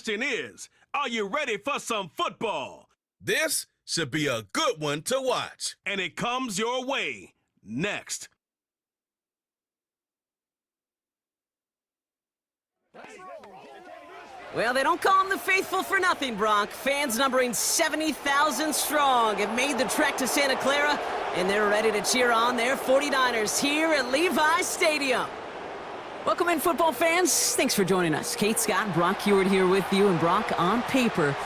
question is, are you ready for some football? This should be a good one to watch. And it comes your way next. Well, they don't call them the faithful for nothing, Brock. Fans numbering 70,000 strong have made the trek to Santa Clara, and they're ready to cheer on their 49ers here at Levi Stadium. Welcome in, football fans. Thanks for joining us. Kate Scott, Brock Hewitt here with you, and Brock, on paper,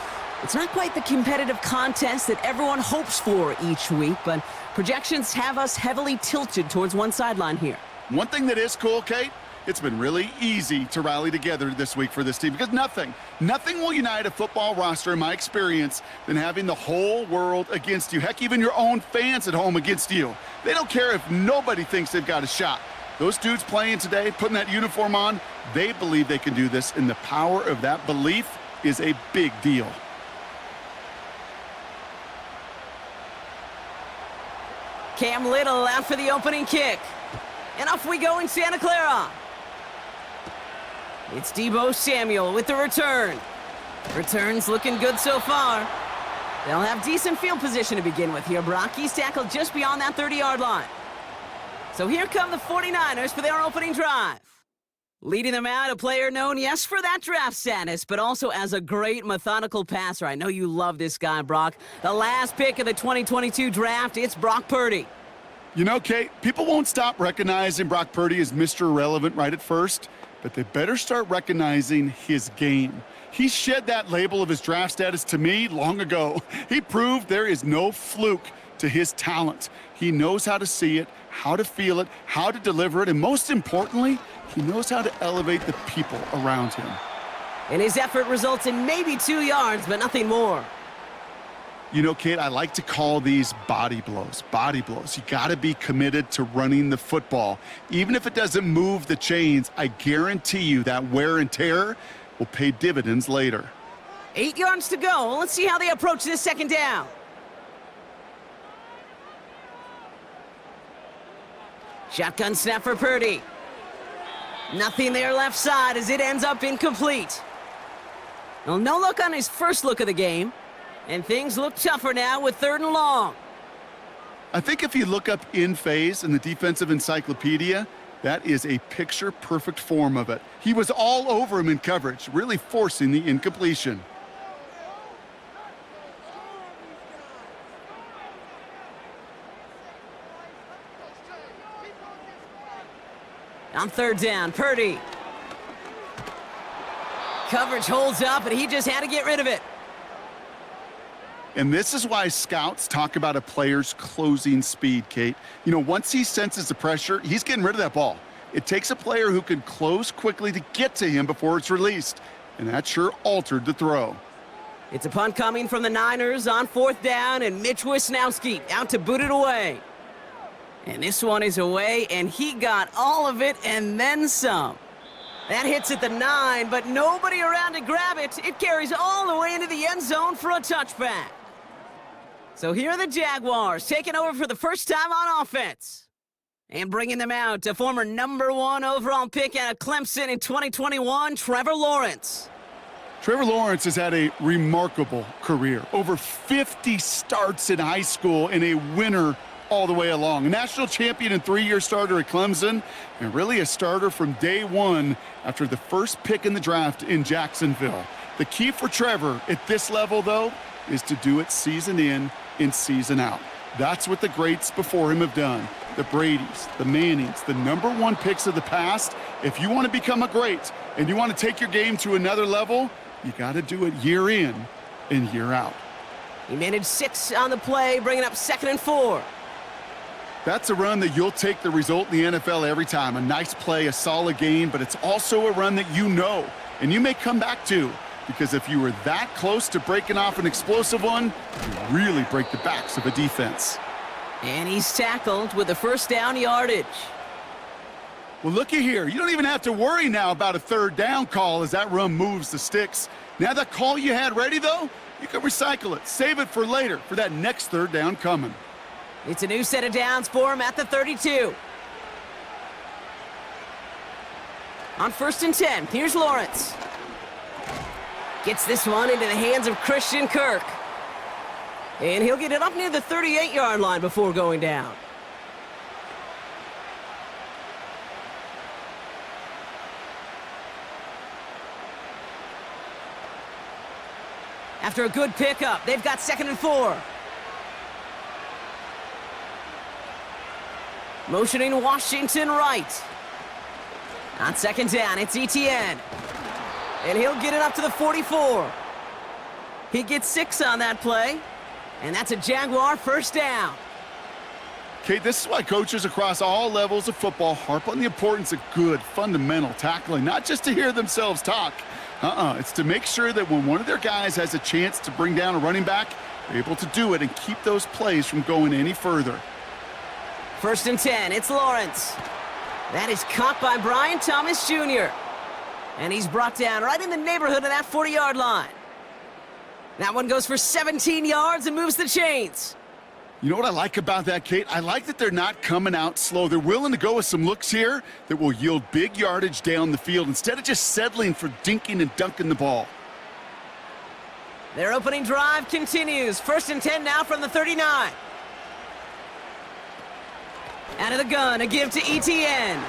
it's not quite the competitive contest that everyone hopes for each week, but projections have us heavily tilted towards one sideline here. One thing that is cool, Kate, it's been really easy to rally together this week for this team because nothing will unite a football roster, in my experience, than having the whole world against you. Heck, even your own fans at home against you. They don't care if nobody thinks they've got a shot. Those dudes playing today, putting that uniform on, they believe they can do this, and the power of that belief is a big deal. Cam Little out for the opening kick. And off we go in Santa Clara. It's Deebo Samuel with the return. Return's looking good so far. They'll have decent field position to begin with here, Brock. He's tackled just beyond that 30-yard line. So here come the 49ers for their opening drive. Leading them out, a player known, yes, for that draft status, but also as a great methodical passer. I know you love this guy, Brock. The last pick of the 2022 draft, it's Brock Purdy. You know, Kate, people won't stop recognizing Brock Purdy as Mr. Irrelevant right at first, but they better start recognizing his game. He shed that label of his draft status to me long ago. He proved there is no fluke to his talent. He knows how to see it, how to feel it, how to deliver it, and most importantly, he knows how to elevate the people around him. And his effort results in maybe 2 yards, but nothing more. You know, Kate, I like to call these body blows. Body blows. You got to be committed to running the football. Even if it doesn't move the chains, I guarantee you that wear and tear will pay dividends later. 8 yards to go. Let's see how they approach this second down. Shotgun snap for Purdy. Nothing there left side as it ends up incomplete. Well, no look on his first look of the game. And things look tougher now with 3rd and long. I think if you look up in phase in the defensive encyclopedia, that is a picture-perfect form of it. He was all over him in coverage, really forcing the incompletion. On 3rd down, Purdy. Coverage holds up, and he just had to get rid of it. And this is why scouts talk about a player's closing speed, Kate. You know, once he senses the pressure, he's getting rid of that ball. It takes a player who can close quickly to get to him before it's released. And that sure altered the throw. It's a punt coming from the Niners on 4th down, and Mitch Wisnowski out to boot it away. And this one is away, and he got all of it and then some. That hits at the 9, but nobody around to grab it. It carries all the way into the end zone for a touchback. So here are the Jaguars taking over for the first time on offense. And bringing them out, a former #1 overall pick out of Clemson in 2021, Trevor Lawrence. Trevor Lawrence has had a remarkable career. Over 50 starts in high school and a winner all the way along. A national champion and 3-year starter at Clemson, and really a starter from day one after the first pick in the draft in Jacksonville. The key for Trevor at this level, though, is to do it season in and season out. That's what the greats before him have done. The Bradys, the Mannings, the #1 picks of the past. If you want to become a great and you want to take your game to another level, you got to do it year in and year out. He managed 6 on the play, bringing up 2nd and 4. That's a run that you'll take the result in the NFL every time. A nice play, a solid game, but it's also a run that you know and you may come back to, because if you were that close to breaking off an explosive one, you really break the backs of a defense. And he's tackled with the 1st down yardage. Well, looky here. You don't even have to worry now about a 3rd down call as that run moves the sticks. Now that call you had ready, though, you can recycle it. Save it for later for that next 3rd down coming. It's a new set of downs for him at the 32. On 1st and 10, here's Lawrence. Gets this one into the hands of Christian Kirk. And he'll get it up near the 38-yard line before going down. After a good pickup, they've got 2nd and 4. Motioning Washington right. On 2nd down, it's ETN. And he'll get it up to the 44. He gets 6 on that play. And that's a Jaguar 1st down. Kate, this is why coaches across all levels of football harp on the importance of good, fundamental tackling, not just to hear themselves talk. It's to make sure that when one of their guys has a chance to bring down a running back, they're able to do it and keep those plays from going any further. 1st and 10, it's Lawrence. That is caught by Brian Thomas Jr. And he's brought down right in the neighborhood of that 40-yard line. That one goes for 17 yards and moves the chains. You know what I like about that, Kate? I like that they're not coming out slow. They're willing to go with some looks here that will yield big yardage down the field instead of just settling for dinking and dunking the ball. Their opening drive continues. 1st and 10 now from the 39. Out of the gun, a give to ETN.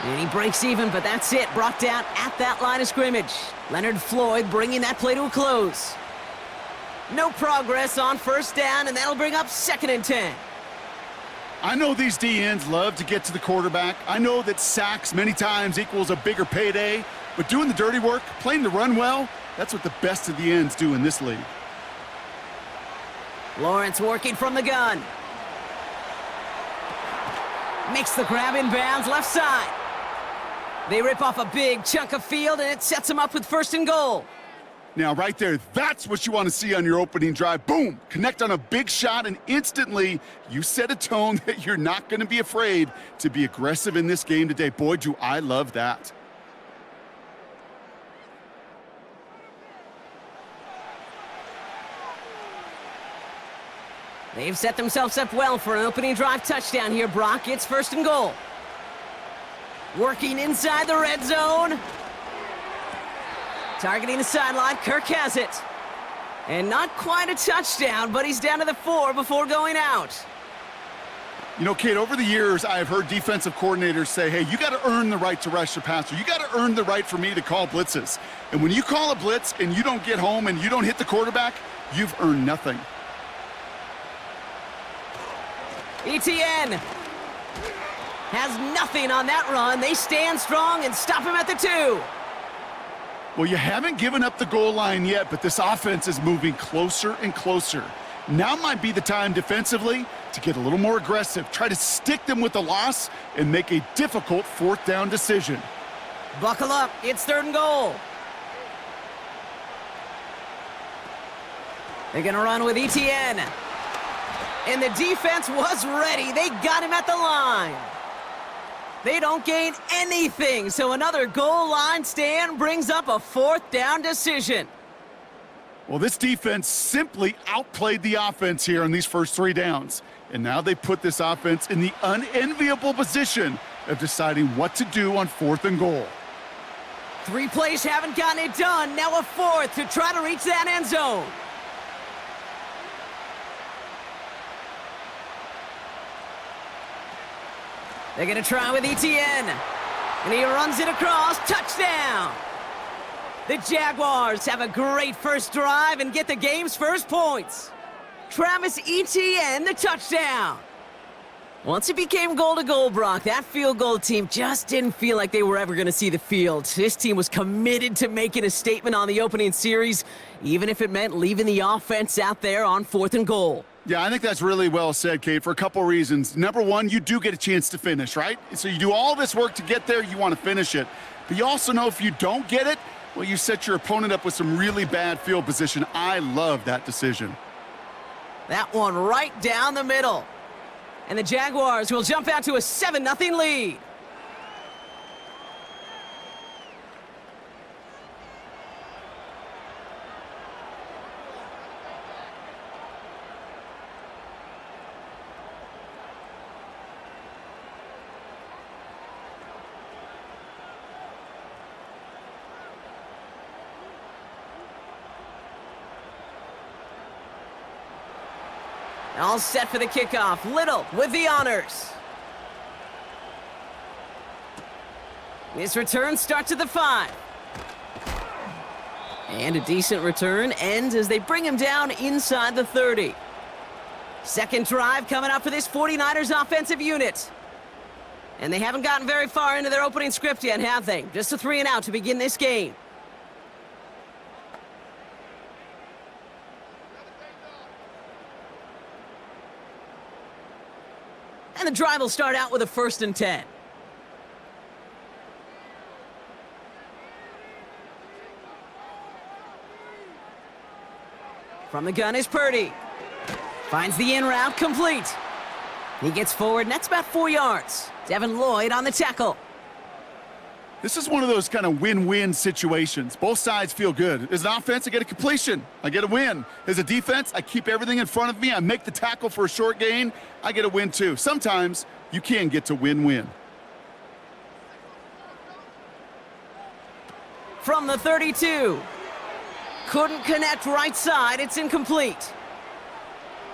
And he breaks even, but that's it. Brought down at that line of scrimmage. Leonard Floyd bringing that play to a close. No progress on 1st down, and that'll bring up 2nd and 10. I know these DNs love to get to the quarterback. I know that sacks many times equals a bigger payday, but doing the dirty work, playing the run well, that's what the best of the ends do in this league. Lawrence working from the gun. Makes the grab in bounds left side. They rip off a big chunk of field, and it sets them up with 1st and goal. Now, right there, that's what you want to see on your opening drive. Boom! Connect on a big shot, and instantly you set a tone that you're not going to be afraid to be aggressive in this game today. Boy, do I love that. They've set themselves up well for an opening drive touchdown here, Brock. It's 1st and goal. Working inside the red zone. Targeting the sideline, Kirk has it. And not quite a touchdown, but he's down to the 4 before going out. You know, Kate, over the years, I've heard defensive coordinators say, hey, you got to earn the right to rush the passer. You got to earn the right for me to call blitzes. And when you call a blitz and you don't get home and you don't hit the quarterback, you've earned nothing. ETN has nothing on that run. They stand strong and stop him at the 2. Well, you haven't given up the goal line yet, but this offense is moving closer and closer. Now might be the time defensively to get a little more aggressive, try to stick them with the loss, and make a difficult 4th down decision. Buckle up, it's 3rd and goal. They're gonna run with ETN. And the defense was ready. They got him at the line. They don't gain anything, so another goal line stand brings up a 4th down decision. Well, this defense simply outplayed the offense here on these first 3 downs. And now they put this offense in the unenviable position of deciding what to do on 4th and goal. 3 plays haven't gotten it done. Now a 4th to try to reach that end zone. They're going to try with ETN. And he runs it across. Touchdown! The Jaguars have a great first drive and get the game's first points. Travis Etienne, the touchdown. Once it became goal-to-goal, Brock, that field goal team just didn't feel like they were ever going to see the field. This team was committed to making a statement on the opening series, even if it meant leaving the offense out there on 4th and goal. Yeah, I think that's really well said, Kate, for a couple reasons. Number one, you do get a chance to finish, right? So you do all this work to get there, you want to finish it. But you also know if you don't get it, well, you set your opponent up with some really bad field position. I love that decision. That one right down the middle. And the Jaguars will jump out to a 7-0 lead. All set for the kickoff. Little with the honors. This return starts at the 5. And a decent return ends as they bring him down inside the 30. Second drive coming up for this 49ers offensive unit. And they haven't gotten very far into their opening script yet, have they? Just a 3 and out to begin this game. And the drive will start out with a 1st and 10. From the gun is Purdy. Finds the in route complete. He gets forward, and that's about 4 yards. Devin Lloyd on the tackle. This is one of those kind of win-win situations. Both sides feel good. As an offense, I get a completion. I get a win. As a defense, I keep everything in front of me. I make the tackle for a short gain. I get a win, too. Sometimes you can get to win-win. From the 32. Couldn't connect right side. It's incomplete.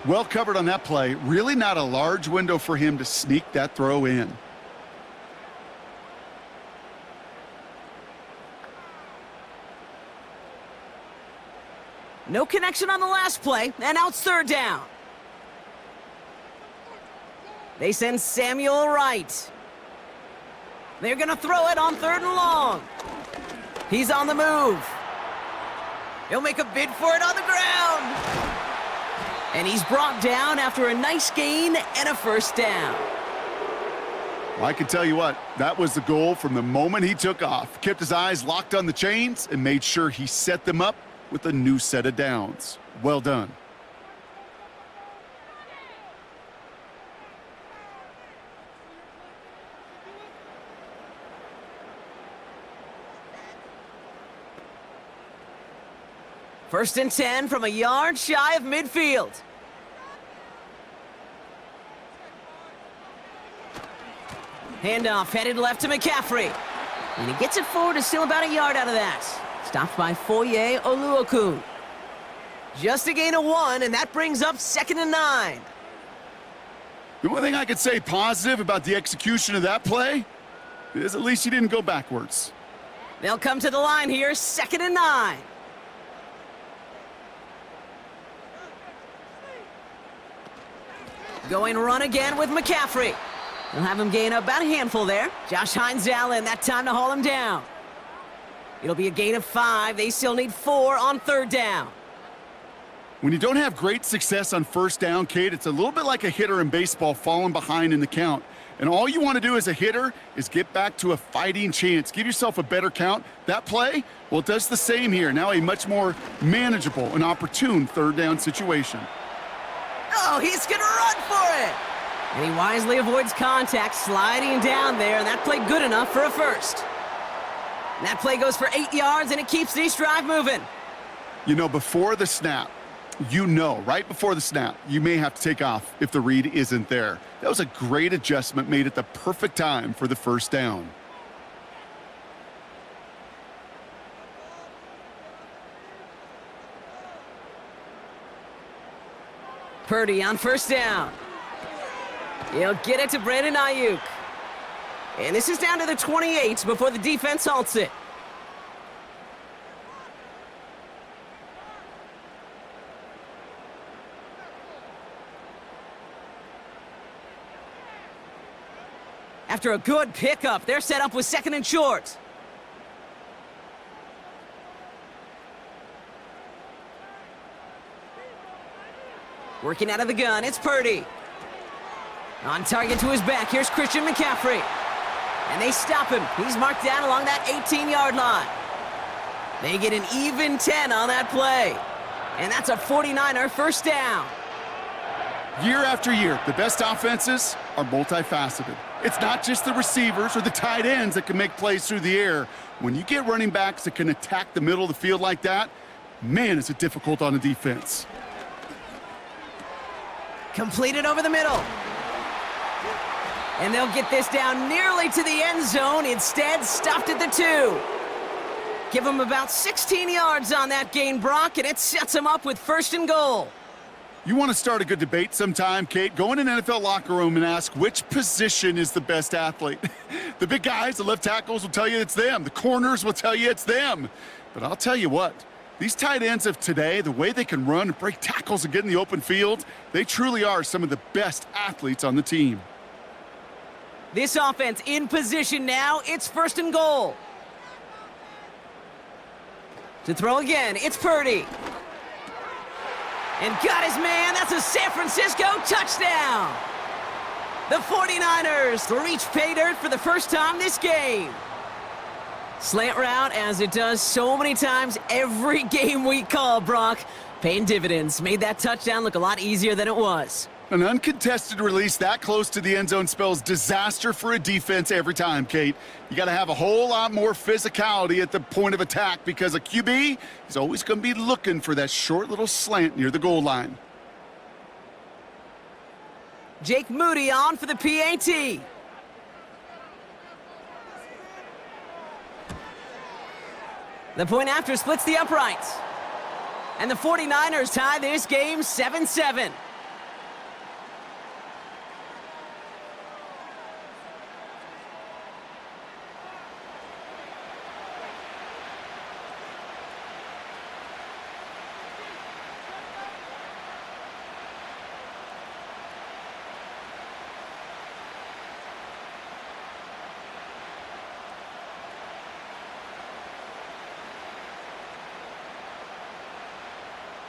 Well covered on that play. Really not a large window for him to sneak that throw in. No connection on the last play, and out 3rd down. They send Samuel right. They're going to throw it on 3rd and long. He's on the move. He'll make a bid for it on the ground. And he's brought down after a nice gain and a 1st down. Well, I can tell you what, that was the goal from the moment he took off. Kept his eyes locked on the chains and made sure he set them up with a new set of downs. Well done. First and 10 from a yard shy of midfield. Handoff headed left to McCaffrey. And he gets it forward to still about a yard out of that. Stopped by Foye Oluokun. Just a gain of 1, and that brings up 2nd and 9. The one thing I could say positive about the execution of that play is at least he didn't go backwards. They'll come to the line here, 2nd and 9. Going run again with McCaffrey. They'll have him gain about a handful there. Josh Hines Allen, that time to haul him down. It'll be a gain of 5. They still need 4 on 3rd down. When you don't have great success on 1st down, Kate, it's a little bit like a hitter in baseball falling behind in the count. And all you want to do as a hitter is get back to a fighting chance. Give yourself a better count. That play, well, it does the same here. Now a much more manageable and opportune 3rd down situation. Oh, he's going to run for it. And he wisely avoids contact, sliding down there, and that play good enough for a 1st. And that play goes for 8 yards, and it keeps this drive moving. You know, before the snap, right before the snap, you may have to take off if the read isn't there. That was a great adjustment made at the perfect time for the 1st down. Purdy on 1st down. He'll get it to Brandon Ayuk. And this is down to the 28 before the defense halts it. After a good pickup, they're set up with 2nd and short. Working out of the gun, it's Purdy. On target to his back, here's Christian McCaffrey. And they stop him. He's marked down along that 18-yard line. They get an even 10 on that play. And that's a 49er 1st down. Year after year, the best offenses are multifaceted. It's not just the receivers or the tight ends that can make plays through the air. When you get running backs that can attack the middle of the field like that, man, is it difficult on a defense. Completed over the middle. And they'll get this down nearly to the end zone. Instead, stopped at the 2. Give them about 16 yards on that gain, Brock, and it sets them up with 1st and goal. You want to start a good debate sometime, Kate? Go in an NFL locker room and ask which position is the best athlete. The big guys, the left tackles will tell you it's them. The corners will tell you it's them. But I'll tell you what, these tight ends of today, the way they can run and break tackles and get in the open field, they truly are some of the best athletes on the team. This offense in position now. It's 1st and goal. To throw again, it's Purdy. And got his man. That's a San Francisco touchdown. The 49ers reach pay dirt for the first time this game. Slant route, as it does so many times every game we call, Brock. Paying dividends. Made that touchdown look a lot easier than it was. An uncontested release that close to the end zone spells disaster for a defense every time, Kate. You got to have a whole lot more physicality at the point of attack because a QB is always going to be looking for that short little slant near the goal line. Jake Moody on for the PAT. The point after splits the uprights. And the 49ers tie this game 7-7.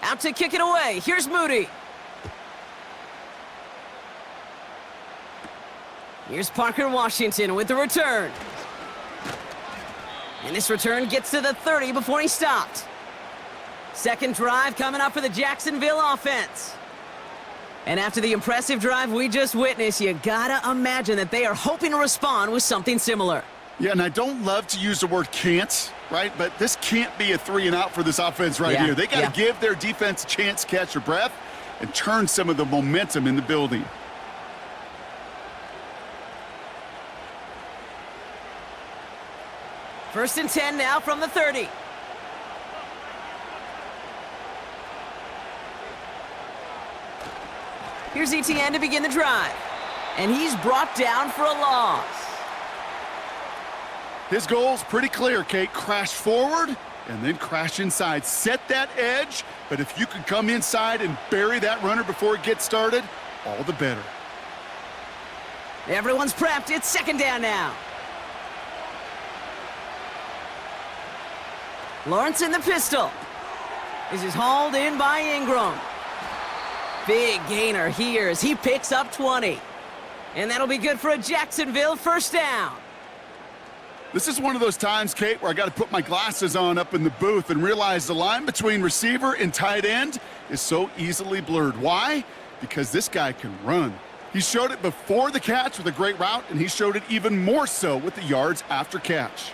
Out to kick it away. Here's Moody. Here's Parker Washington with the return. And this return gets to the 30 before he stopped. Second drive coming up for the Jacksonville offense. And after the impressive drive we just witnessed, you gotta imagine that they are hoping to respond with something similar. Yeah, and I don't love to use the word can't, right? But this can't be a 3-and-out for this offense right here. They got to give their defense a chance to catch their breath and turn some of the momentum in the building. First and 10 now from the 30. Here's ETN to begin the drive. And he's brought down for a loss. His goal's pretty clear, Kate. Crash forward and then crash inside. Set that edge, but if you can come inside and bury that runner before it gets started, all the better. Everyone's prepped. It's 2nd down now. Lawrence in the pistol. This is hauled in by Ingram. Big gainer here as he picks up 20. And that'll be good for a Jacksonville 1st down. This is one of those times, Kate, where I got to put my glasses on up in the booth and realize the line between receiver and tight end is so easily blurred. Why? Because this guy can run. He showed it before the catch with a great route, and he showed it even more so with the yards after catch.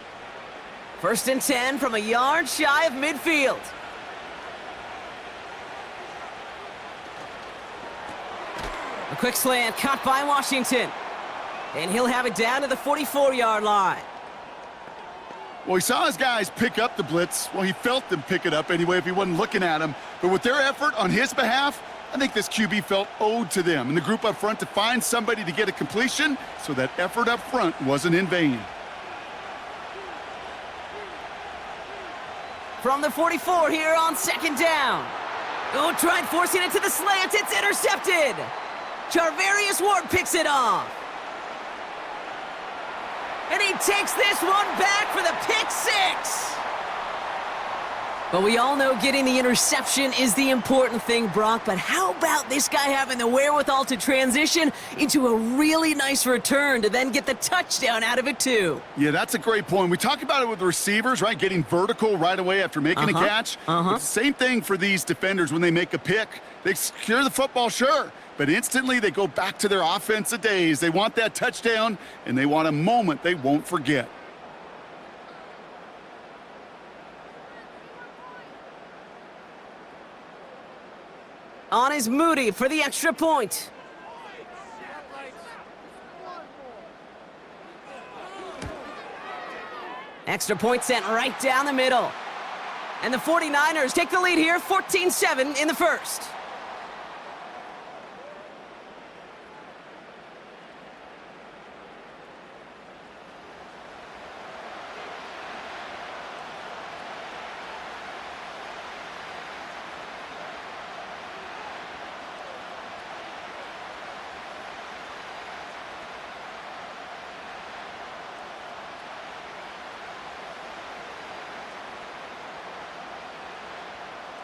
1st and 10 from a yard shy of midfield. A quick slant caught by Washington. And he'll have it down to the 44-yard line. Well, he saw his guys pick up the blitz. Well, he felt them pick it up anyway if he wasn't looking at them. But with their effort on his behalf, I think this QB felt owed to them and the group up front to find somebody to get a completion so that effort up front wasn't in vain. From the 44 here on 2nd down. Oh, tried forcing it to the slant. It's intercepted. Charvarius Ward picks it off. And he takes this one back for the pick 6. But we all know getting the interception is the important thing, Brock. But how about this guy having the wherewithal to transition into a really nice return to then get the touchdown out of it, too? Yeah, that's a great point. We talk about it with the receivers, right? Getting vertical right away after making a catch. It's the same thing for these defenders when they make a pick. They secure the football, sure. But instantly they go back to their offensive days. They want that touchdown, and they want a moment they won't forget. On is Moody for the extra point. Extra point sent right down the middle. And the 49ers take the lead here, 14-7 in the first.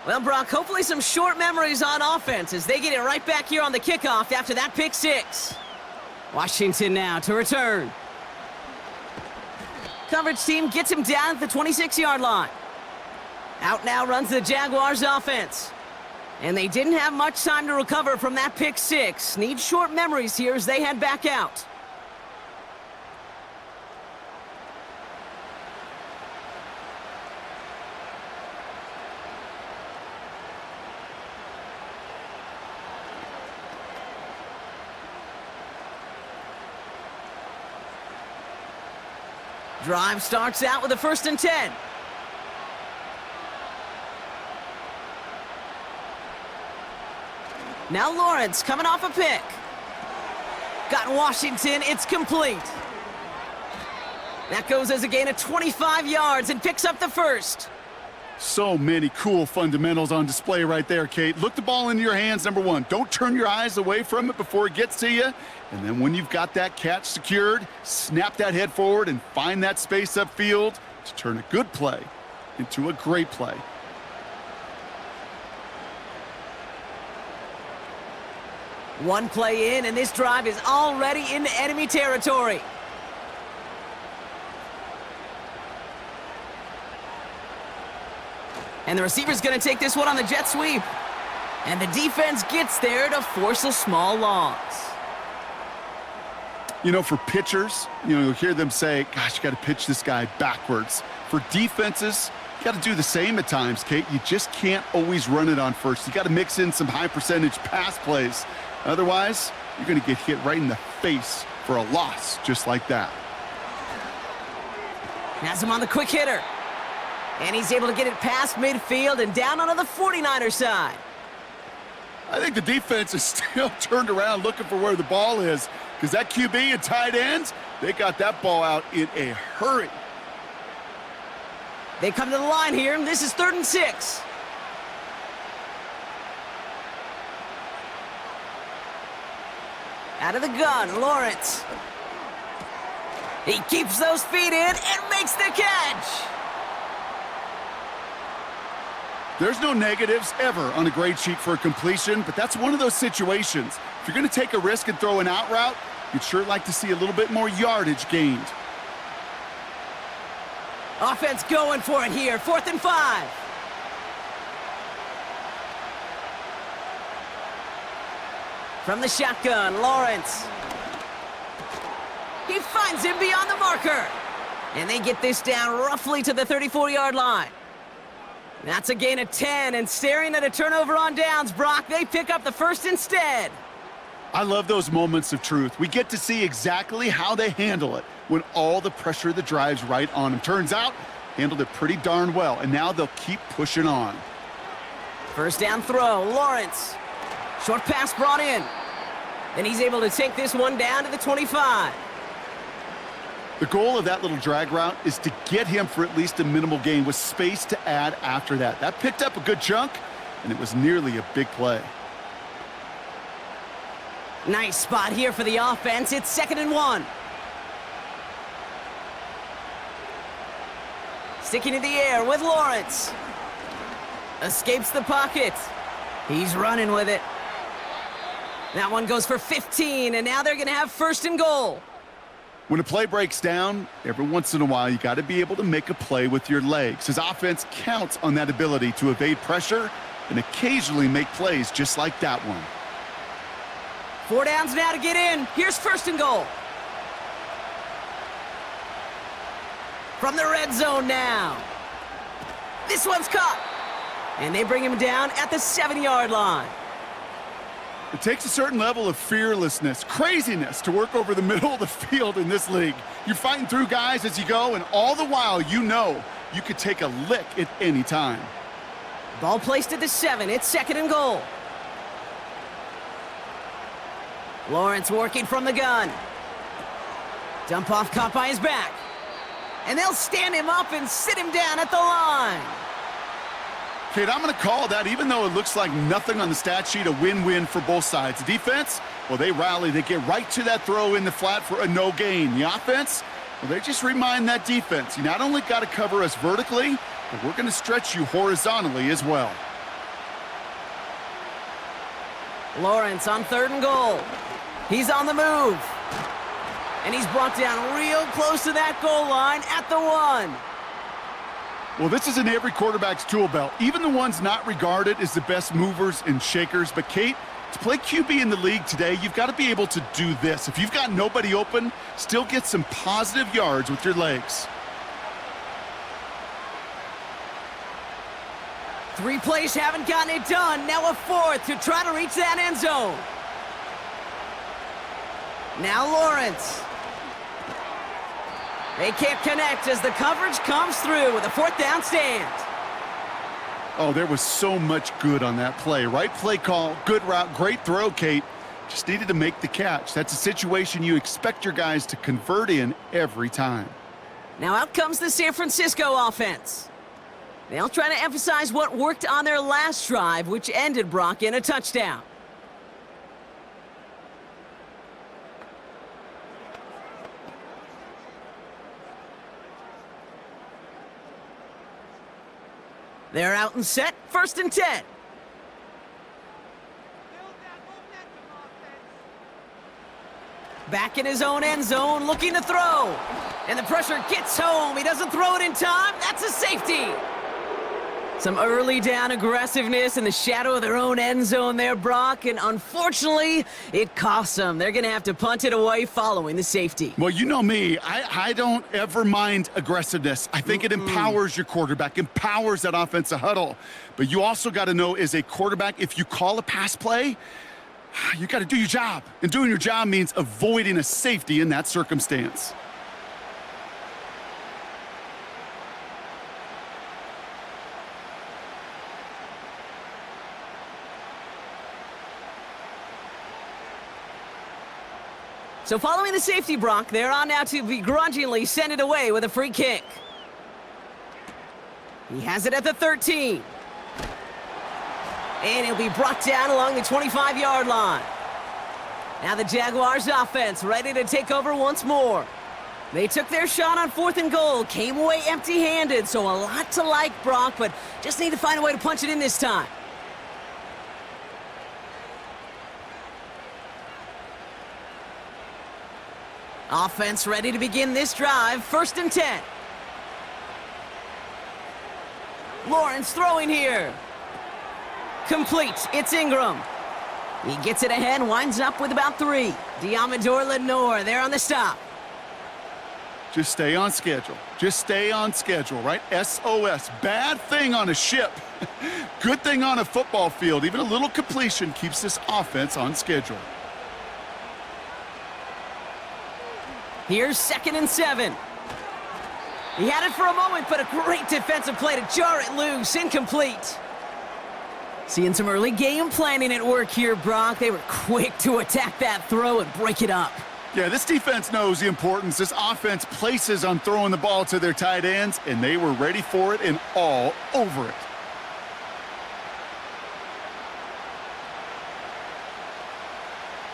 Well, Brock, hopefully some short memories on offense as they get it right back here on the kickoff after that pick six. Washington now to return. Coverage team gets him down at the 26-yard line. Out now runs the Jaguars offense. And they didn't have much time to recover from that pick six. Need short memories here as they head back out. Drive starts out with a 1st and 10. Now Lawrence coming off a pick. Got Washington, it's complete. That goes as a gain of 25 yards and picks up the first. So many cool fundamentals on display right there, Kate. Look the ball into your hands, number one. Don't turn your eyes away from it before it gets to you. And then when you've got that catch secured, snap that head forward and find that space upfield to turn a good play into a great play. One play in, and this drive is already into enemy territory. And the receiver's going to take this one on the jet sweep. And the defense gets there to force a small loss. You know, for pitchers, you'll hear them say, gosh, you got to pitch this guy backwards. For defenses, you got to do the same at times, Kate. You just can't always run it on first. You got to mix in some high-percentage pass plays. Otherwise, you're going to get hit right in the face for a loss just like that. Has him on the quick hitter. And he's able to get it past midfield and down onto the 49er side. I think the defense is still turned around looking for where the ball is, because that QB and tight ends, they got that ball out in a hurry. They come to the line here, and this is 3rd and 6. Out of the gun, Lawrence. He keeps those feet in and makes the catch. There's no negatives ever on a grade sheet for a completion, but that's one of those situations. If you're going to take a risk and throw an out route, you'd sure like to see a little bit more yardage gained. Offense going for it here, 4th and 5. From the shotgun, Lawrence. He finds him beyond the marker. And they get this down roughly to the 34-yard line. That's a gain of 10, and staring at a turnover on downs, Brock, they pick up the first instead. I love those moments of truth. We get to see exactly how they handle it when all the pressure of the drive's right on them. Turns out, handled it pretty darn well, and now they'll keep pushing on. First down throw, Lawrence. Short pass brought in. Then he's able to take this one down to the 25. The goal of that little drag route is to get him for at least a minimal gain with space to add after that. That picked up a good chunk, and it was nearly a big play. Nice spot here for the offense. It's 2nd and 1. Sticking in the air with Lawrence. Escapes the pocket. He's running with it. That one goes for 15, and now they're going to have 1st and goal. When a play breaks down, every once in a while, you got to be able to make a play with your legs. His offense counts on that ability to evade pressure and occasionally make plays just like that one. 4 downs now to get in. Here's 1st and goal. From the red zone now. This one's caught. And they bring him down at the 7-yard line. It takes a certain level of fearlessness, craziness to work over the middle of the field in this league. You're fighting through guys as you go, and all the while you know you could take a lick at any time. Ball placed at the 7. It's 2nd and goal. Lawrence working from the gun. Dump off caught by his back. And they'll stand him up and sit him down at the line. Kate, I'm going to call that, even though it looks like nothing on the stat sheet, a win-win for both sides. The defense, well, they rally. They get right to that throw in the flat for a no gain. The offense, well, they just remind that defense, you not only got to cover us vertically, but we're going to stretch you horizontally as well. Lawrence on 3rd and goal. He's on the move. And he's brought down real close to that goal line at the 1. Well, this is in every quarterback's tool belt, even the ones not regarded as the best movers and shakers. But, Kate, to play QB in the league today, you've got to be able to do this. If you've got nobody open, still get some positive yards with your legs. 3 plays haven't gotten it done. Now a 4th to try to reach that end zone. Now Lawrence. They can't connect as the coverage comes through with a 4th down stand. Oh, there was so much good on that play. Right play call, good route, great throw, Kate. Just needed to make the catch. That's a situation you expect your guys to convert in every time. Now out comes the San Francisco offense. They'll try to emphasize what worked on their last drive, which ended, Brock, in a touchdown. They're out and set, 1st and 10. Back in his own end zone, looking to throw. And the pressure gets home. He doesn't throw it in time. That's a safety. Some early down aggressiveness in the shadow of their own end zone there, Brock. And unfortunately, it costs them. They're going to have to punt it away following the safety. Well, you know me. I don't ever mind aggressiveness. I think it empowers your quarterback, empowers that offensive huddle. But you also got to know, as a quarterback, if you call a pass play, you got to do your job. And doing your job means avoiding a safety in that circumstance. So following the safety, Brock, they're on now to begrudgingly send it away with a free kick. He has it at the 13. And he'll be brought down along the 25-yard line. Now the Jaguars offense ready to take over once more. They took their shot on 4th and goal, came away empty-handed, so a lot to like, Brock, but just need to find a way to punch it in this time. Offense ready to begin this drive, 1st and 10. Lawrence throwing here. Complete, it's Ingram. He gets it ahead, winds up with about 3. Diamador Lenore there on the stop. Just stay on schedule. Just stay on schedule, right? SOS. Bad thing on a ship. Good thing on a football field. Even a little completion keeps this offense on schedule. Here's 2nd and 7. He had it for a moment, but a great defensive play to jar it loose. Incomplete. Seeing some early game planning at work here, Brock. They were quick to attack that throw and break it up. Yeah, this defense knows the importance this offense places on throwing the ball to their tight ends, and they were ready for it and all over it.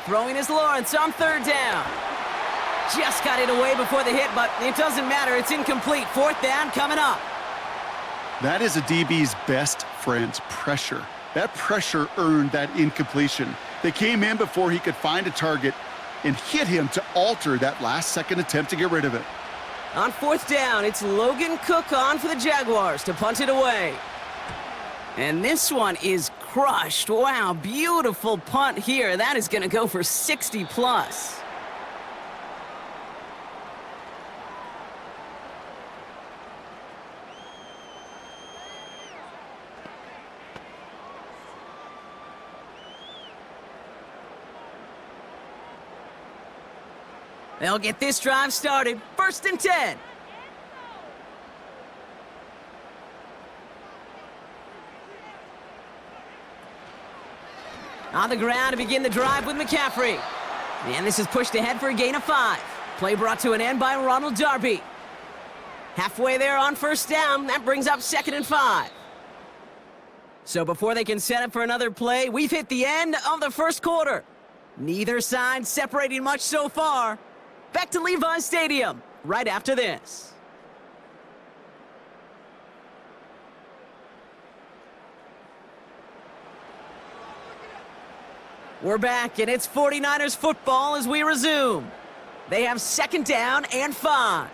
Throwing is Lawrence on 3rd down. Just got it away before the hit, but it doesn't matter. It's incomplete. 4th down coming up. That is a DB's best friend's pressure. That pressure earned that incompletion. They came in before he could find a target and hit him to alter that last-second attempt to get rid of it. On 4th down, it's Logan Cook on for the Jaguars to punt it away. And this one is crushed. Wow, beautiful punt here. That is going to go for 60+. They'll get this drive started. 1st and 10. On the ground to begin the drive with McCaffrey. And this is pushed ahead for a gain of 5. Play brought to an end by Ronald Darby. Halfway there on 1st down. That brings up 2nd and 5. So before they can set up for another play, we've hit the end of the 1st quarter. Neither side separating much so far. Back to Levi's Stadium right after this. We're back, and it's 49ers football as we resume. They have 2nd down and 5.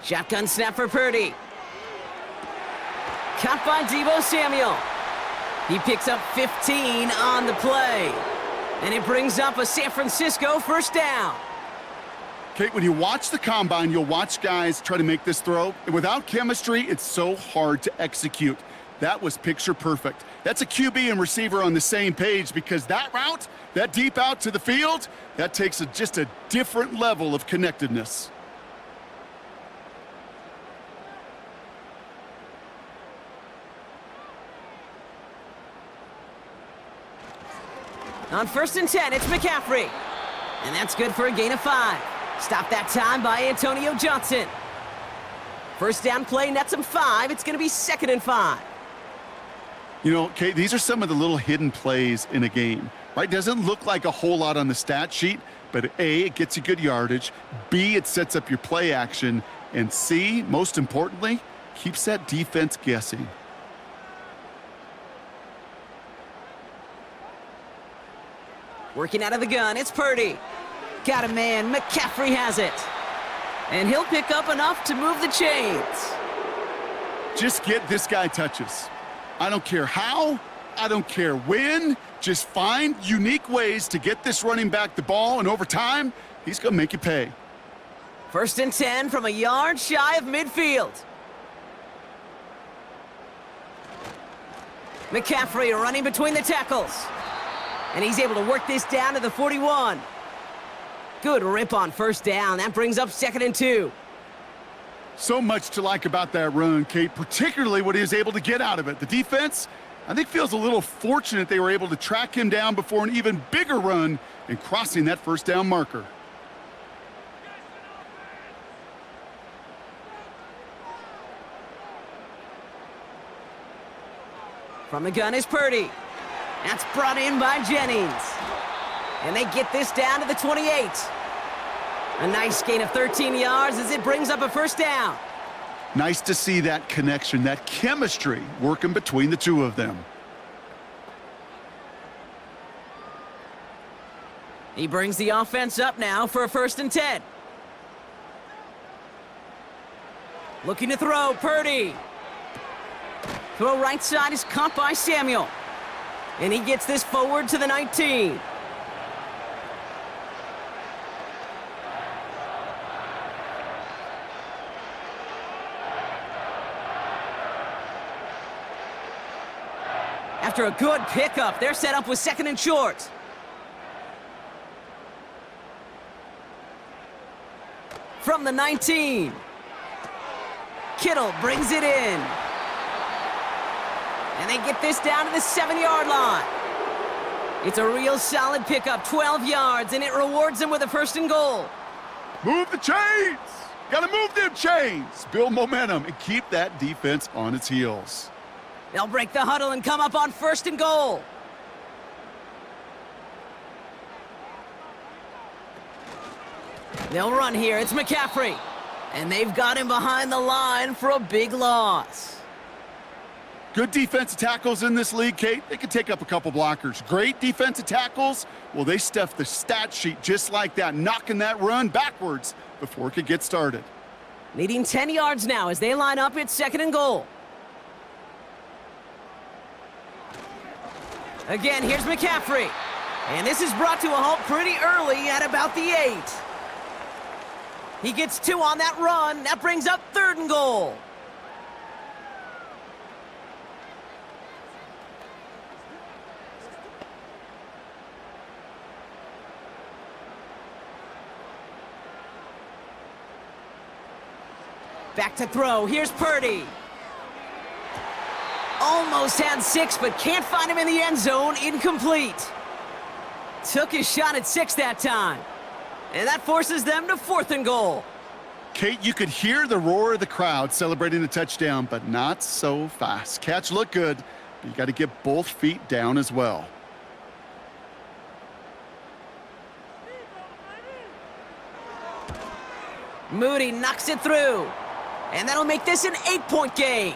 Shotgun snap for Purdy. Caught by Deebo Samuel. He picks up 15 on the play. And it brings up a San Francisco 1st down. Kate, when you watch the combine, you'll watch guys try to make this throw. And without chemistry, it's so hard to execute. That was picture perfect. That's a QB and receiver on the same page because that route, that deep out to the field, that takes just a different level of connectedness. On 1st and 10, it's McCaffrey. And that's good for a gain of 5. Stopped that time by Antonio Johnson. 1st down play nets him 5. It's going to be 2nd and 5. You know, Kate, these are some of the little hidden plays in a game, right? Doesn't look like a whole lot on the stat sheet, but A, it gets you good yardage. B, it sets up your play action. And C, most importantly, keeps that defense guessing. Working out of the gun, it's Purdy. Got a man, McCaffrey has it. And he'll pick up enough to move the chains. Just get this guy touches. I don't care how, I don't care when. Just find unique ways to get this running back the ball, and over time, he's going to make you pay. 1st and 10 from a yard shy of midfield. McCaffrey running between the tackles. And he's able to work this down to the 41. Good rip on 1st down. That brings up 2nd and 2. So much to like about that run, Kate, particularly what he was able to get out of it. The defense, I think, feels a little fortunate they were able to track him down before an even bigger run and crossing that 1st down marker. From the gun is Purdy. That's brought in by Jennings. And they get this down to the 28. A nice gain of 13 yards as it brings up a 1st down. Nice to see that connection, that chemistry working between the two of them. He brings the offense up now for a 1st and 10. Looking to throw, Purdy. Throw right side is caught by Samuel. And he gets this forward to the 19. After a good pickup, they're set up with 2nd and short. From the 19. Kittle brings it in. And they get this down to the 7-yard line. It's a real solid pickup, 12 yards, and it rewards them with a 1st and goal. Move the chains! Gotta move them chains! Build momentum and keep that defense on its heels. They'll break the huddle and come up on 1st and goal. They'll run here. It's McCaffrey. And they've got him behind the line for a big loss. Good defensive tackles in this league, Kate. They can take up a couple blockers. Great defensive tackles, well, they stuff the stat sheet just like that, knocking that run backwards before it could get started. Needing 10 yards now as they line up. It's 2nd and goal. Again, here's McCaffrey. And this is brought to a halt pretty early at about the 8. He gets 2 on that run. That brings up 3rd and goal. Back to throw. Here's Purdy. Almost had 6, but can't find him in the end zone. Incomplete. Took his shot at 6 that time. And that forces them to 4th and goal. Kate, you could hear the roar of the crowd celebrating the touchdown, but not so fast. Catch looked good, but you got to get both feet down as well. Moody knocks it through. And that'll make this an 8-point game.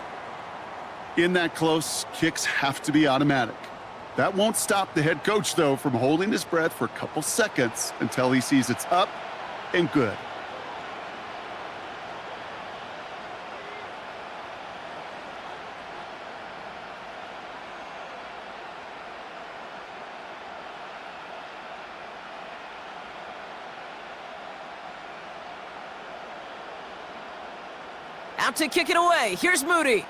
In that close, kicks have to be automatic. That won't stop the head coach, though, from holding his breath for a couple seconds until he sees it's up and good. Out to kick it away. Here's Moody.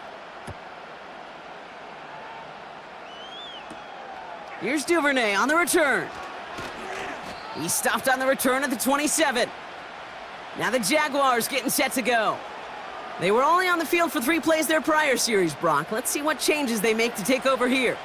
Here's Duvernay on the return. He stopped on the return at the 27. Now the Jaguars getting set to go. They were only on the field for 3 plays their prior series, Brock. Let's see what changes they make to take over here.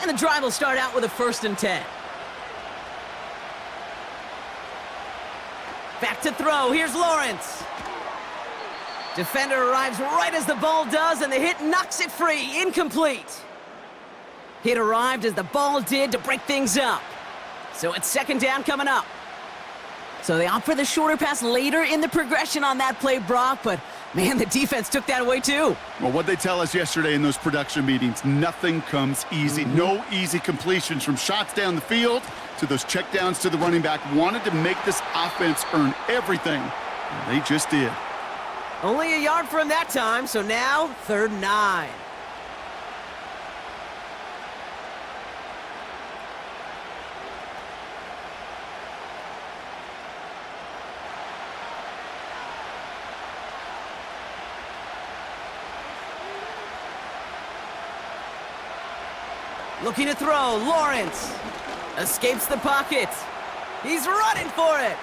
And the drive will start out with a 1st and 10. Back to throw. Here's Lawrence. Defender arrives right as the ball does, and the hit knocks it free. Incomplete. Hit arrived as the ball did to break things up. So it's 2nd down coming up. So they opt for the shorter pass later in the progression on that play, Brock, but man, the defense took that away too. Well, what they tell us yesterday in those production meetings, nothing comes easy. No easy completions, from shots down the field to those checkdowns to the running back. Wanted to make this offense earn everything, and they just did. Only a yard for him that time, so now 3rd and 9. Looking to throw, Lawrence escapes the pocket. He's running for it.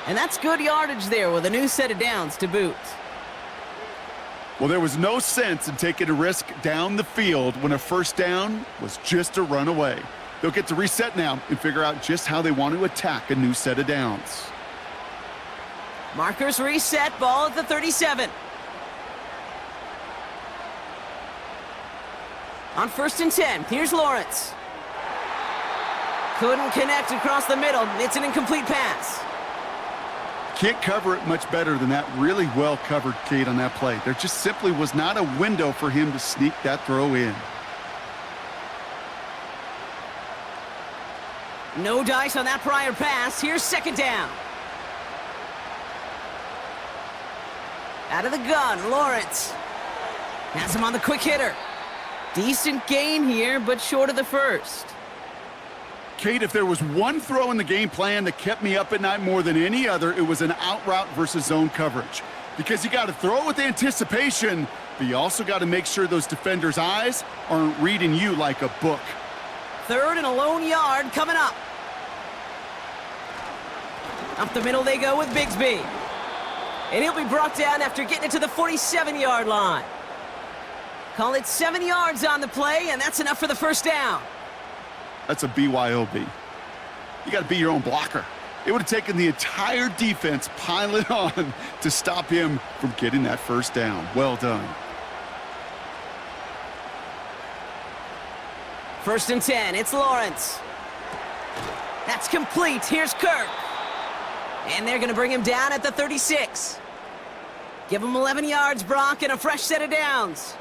And that's good yardage there with a new set of downs to boot. Well, there was no sense in taking a risk down the field when a 1st down was just a run away. They'll get to reset now and figure out just how they want to attack a new set of downs. Markers reset, ball at the 37. On 1st and 10, here's Lawrence. Couldn't connect across the middle. It's an incomplete pass. Can't cover it much better than that. Really well covered, Kate, on that play. There just simply was not a window for him to sneak that throw in. No dice on that prior pass. Here's 2nd down. Out of the gun, Lawrence has him on the quick hitter. Decent gain here, but short of the 1st. Kate, if there was one throw in the game plan that kept me up at night more than any other, it was an out route versus zone coverage. Because you got to throw with anticipation, but you also got to make sure those defenders' eyes aren't reading you like a book. 3rd and a lone yard coming up. Up the middle they go with Bigsby. And he'll be brought down after getting it to the 47-yard line. Call it 7 yards on the play, and that's enough for the 1st down. That's a BYOB. You got to be your own blocker. It would have taken the entire defense piling on to stop him from getting that 1st down. Well done. 1st and 10, it's Lawrence. That's complete. Here's Kirk. And they're going to bring him down at the 36. Give him 11 yards, Brock, and a fresh set of downs.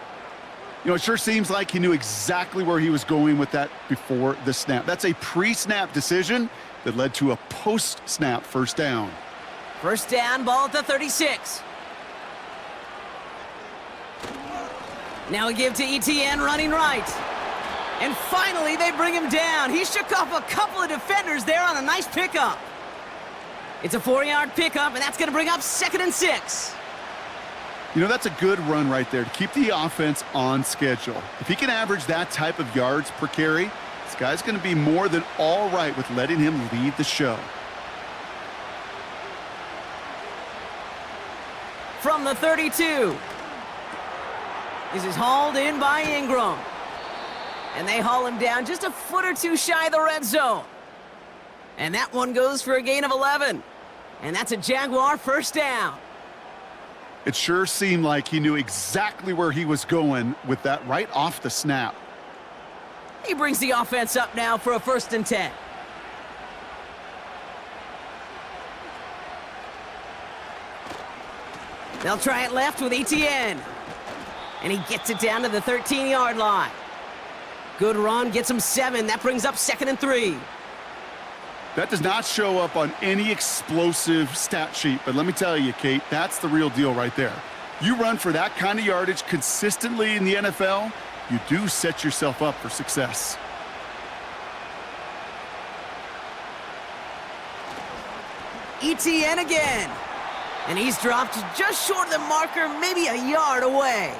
You know, it sure seems like he knew exactly where he was going with that before the snap. That's a pre-snap decision that led to a post-snap 1st down. 1st down, ball at the 36. Now a give to ETN running right. And finally, they bring him down. He shook off a couple of defenders there on a nice pickup. It's a 4-yard pickup, and that's going to bring up 2nd and 6. You know, that's a good run right there to keep the offense on schedule. If he can average that type of yards per carry, this guy's going to be more than all right with letting him lead the show. From the 32. This is hauled in by Ingram. And they haul him down just a foot or two shy of the red zone. And that one goes for a gain of 11. And that's a Jaguar 1st down. It sure seemed like he knew exactly where he was going with that right off the snap. He brings the offense up now for a 1st and 10. They'll try it left with ETN. And he gets it down to the 13-yard line. Good run, gets him 7. That brings up 2nd and 3. That does not show up on any explosive stat sheet, but let me tell you, Kate, that's the real deal right there. You run for that kind of yardage consistently in the NFL, you do set yourself up for success. ETN again. And he's dropped just short of the marker, maybe a yard away.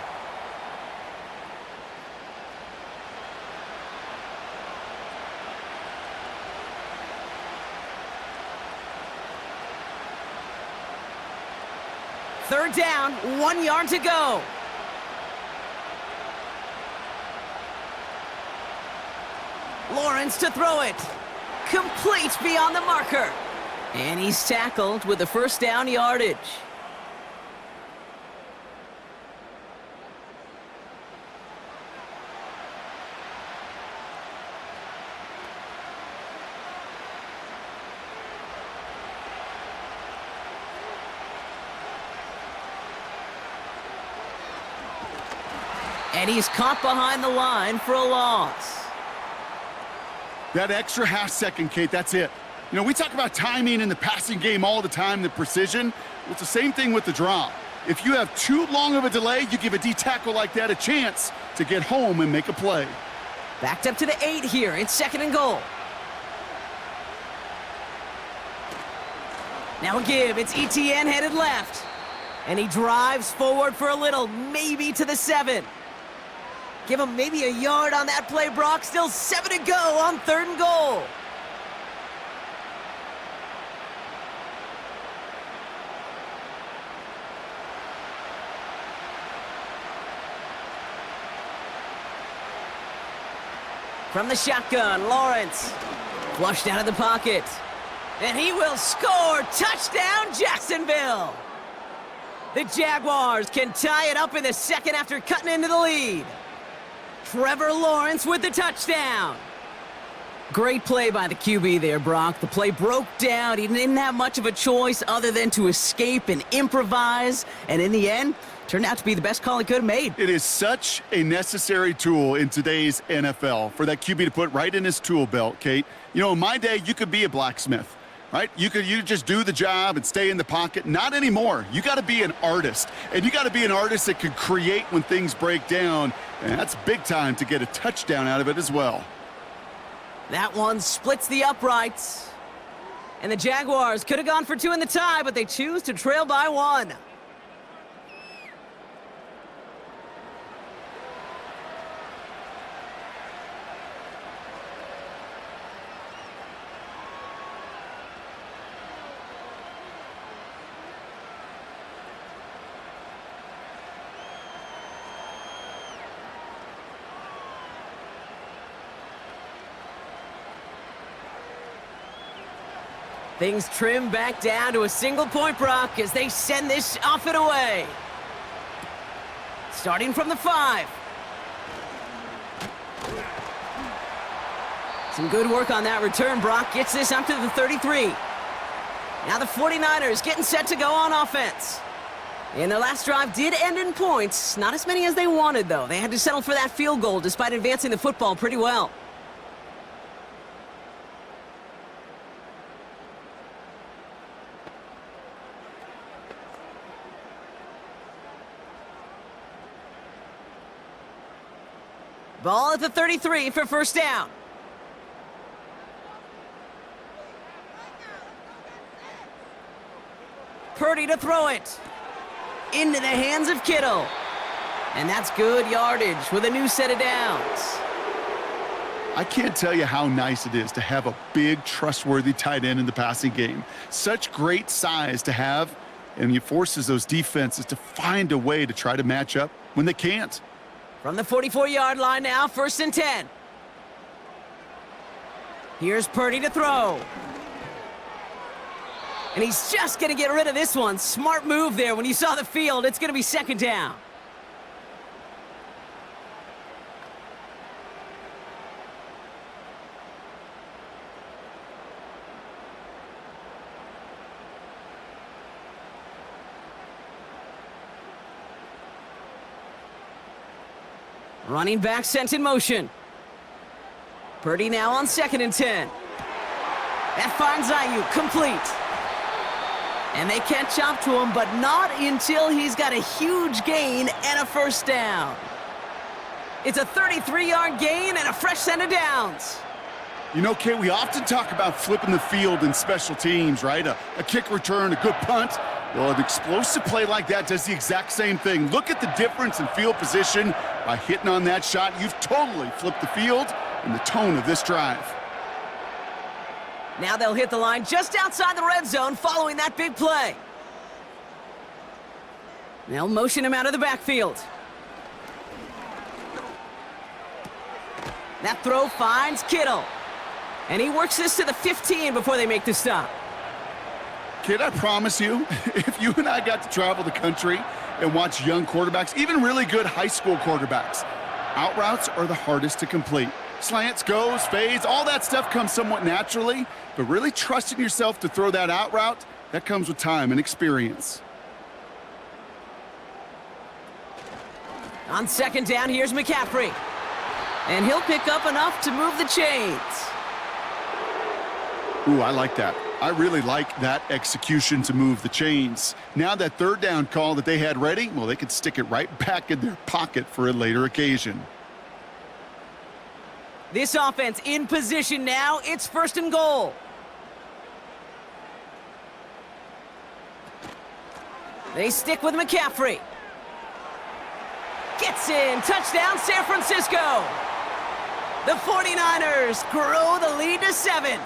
Third down, 1 yard to go. Lawrence to throw it. Complete beyond the marker. And he's tackled with the 1st down yardage. And he's caught behind the line for a loss. That extra half second, Kate, that's it. You know, we talk about timing in the passing game all the time, the precision. Well, it's the same thing with the drop. If you have too long of a delay, you give a D tackle like that a chance to get home and make a play. Backed up to the 8 here. It's 2nd and goal. Now a give. It's ETN headed left. And he drives forward for a little, maybe to the 7. Give him maybe a yard on that play, Brock. Still 7 to go on 3rd and goal. From the shotgun, Lawrence. Flushed out of the pocket. And he will score. Touchdown, Jacksonville. The Jaguars can tie it up in the 2nd after cutting into the lead. Trevor Lawrence with the touchdown. Great play by the QB there, Brock. The play broke down. He didn't have much of a choice other than to escape and improvise. And in the end, turned out to be the best call he could have made. It is such a necessary tool in today's NFL for that QB to put right in his tool belt, Kate. You know, in my day, you could be a blacksmith, right? You just do the job and stay in the pocket. Not anymore. You got to be an artist. And you got to be an artist that can create when things break down. And that's big time to get a touchdown out of it as well. That one splits the uprights. And the Jaguars could have gone for 2 in the tie, but they choose to trail by 1. Things trim back down to a single point, Brock, as they send this off and away. Starting from the 5. Some good work on that return. Brock gets this up to the 33. Now the 49ers getting set to go on offense. And their last drive did end in points. Not as many as they wanted, though. They had to settle for that field goal despite advancing the football pretty well. Ball at the 33 for 1st down. Purdy to throw it. Into the hands of Kittle. And that's good yardage with a new set of downs. I can't tell you how nice it is to have a big, trustworthy tight end in the passing game. Such great size to have, and he forces those defenses to find a way to try to match up when they can't. From the 44-yard line now, 1st and 10. Here's Purdy to throw. And he's just going to get rid of this one. Smart move there. When you saw the field, it's going to be 2nd down. Running back sent in motion. Purdy now on 2nd and 10. That finds Ayuk, complete. And they catch up to him, but not until he's got a huge gain and a first down. It's a 33-yard gain and a fresh set of downs. You know, Kate, we often talk about flipping the field in special teams, right? A kick return, a good punt. Well, an explosive play like that does the exact same thing. Look at the difference in field position. By hitting on that shot, you've totally flipped the field and the tone of this drive. Now they'll hit the line just outside the red zone following that big play. They'll motion him out of the backfield. That throw finds Kittle. And he works this to the 15 before they make the stop. Kid, I promise you, if you and I got to travel the country and watch young quarterbacks, even really good high school quarterbacks, out routes are the hardest to complete. Slants, goes, fades, all that stuff comes somewhat naturally, but really trusting yourself to throw that out route, that comes with time and experience. On 2nd down, here's McCaffrey. And he'll pick up enough to move the chains. Ooh, I like that. I really like that execution to move the chains. Now that 3rd down call that they had ready, well, they could stick it right back in their pocket for a later occasion. This offense in position now. It's 1st and goal. They stick with McCaffrey. Gets in. Touchdown, San Francisco. The 49ers grow the lead to 7.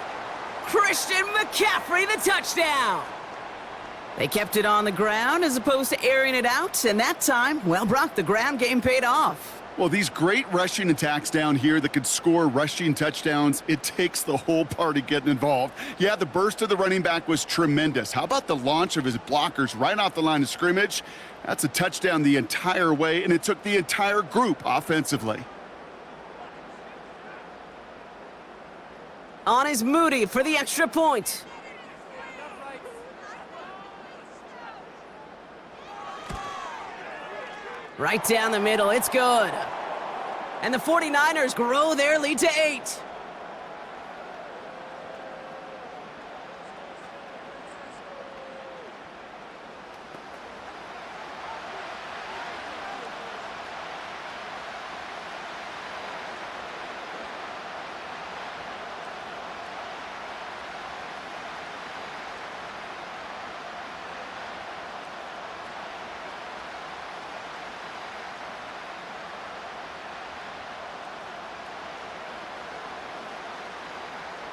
Christian McCaffrey, the touchdown. They kept it on the ground as opposed to airing it out, and that time, well, Brock, the ground game paid off. Well, these great rushing attacks down here that could score rushing touchdowns, it takes the whole party getting involved. Yeah, the burst of the running back was tremendous. How about the launch of his blockers right off the line of scrimmage? That's a touchdown the entire way, and it took the entire group offensively. On is Moody for the extra point. Right down the middle, it's good. And the 49ers grow their lead to 8.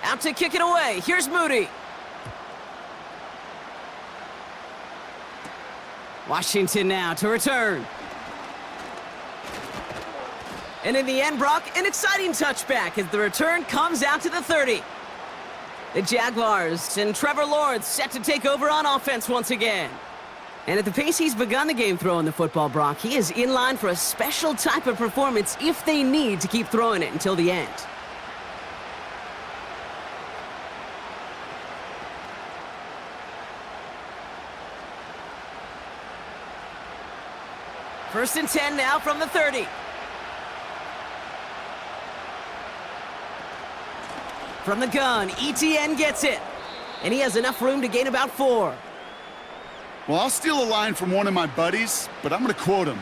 Out to kick it away. Here's Moody. Washington now to return. And in the end, Brock, an exciting touchback as the return comes out to the 30. The Jaguars and Trevor Lawrence set to take over on offense once again. And at the pace he's begun the game throwing the football, Brock, he is in line for a special type of performance if they need to keep throwing it until the end. First and 10 now from the 30. From the gun, ETN gets it. And he has enough room to gain about 4. Well, I'll steal a line from one of my buddies, but I'm going to quote him.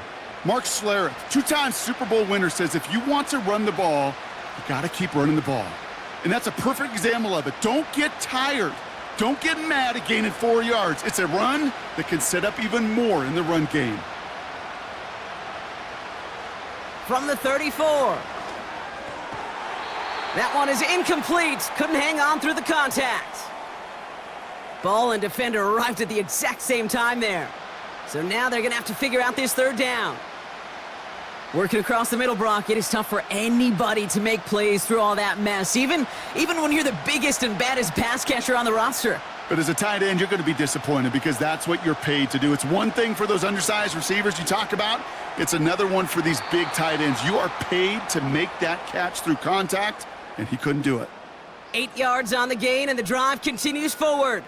Mark Schlereth, 2-time Super Bowl winner, says if you want to run the ball, you got to keep running the ball. And that's a perfect example of it. Don't get tired. Don't get mad at gaining 4 yards. It's a run that can set up even more in the run game. From the 34. That one is incomplete. Couldn't hang on through the contact. Ball and defender arrived at the exact same time there. So now they're going to have to figure out this 3rd down. Working across the middle, Brock, it is tough for anybody to make plays through all that mess, even when you're the biggest and baddest pass catcher on the roster. But as a tight end, you're going to be disappointed because that's what you're paid to do. It's one thing for those undersized receivers you talk about. It's another one for these big tight ends. You are paid to make that catch through contact, and he couldn't do it. 8 yards on the gain, and the drive continues forward.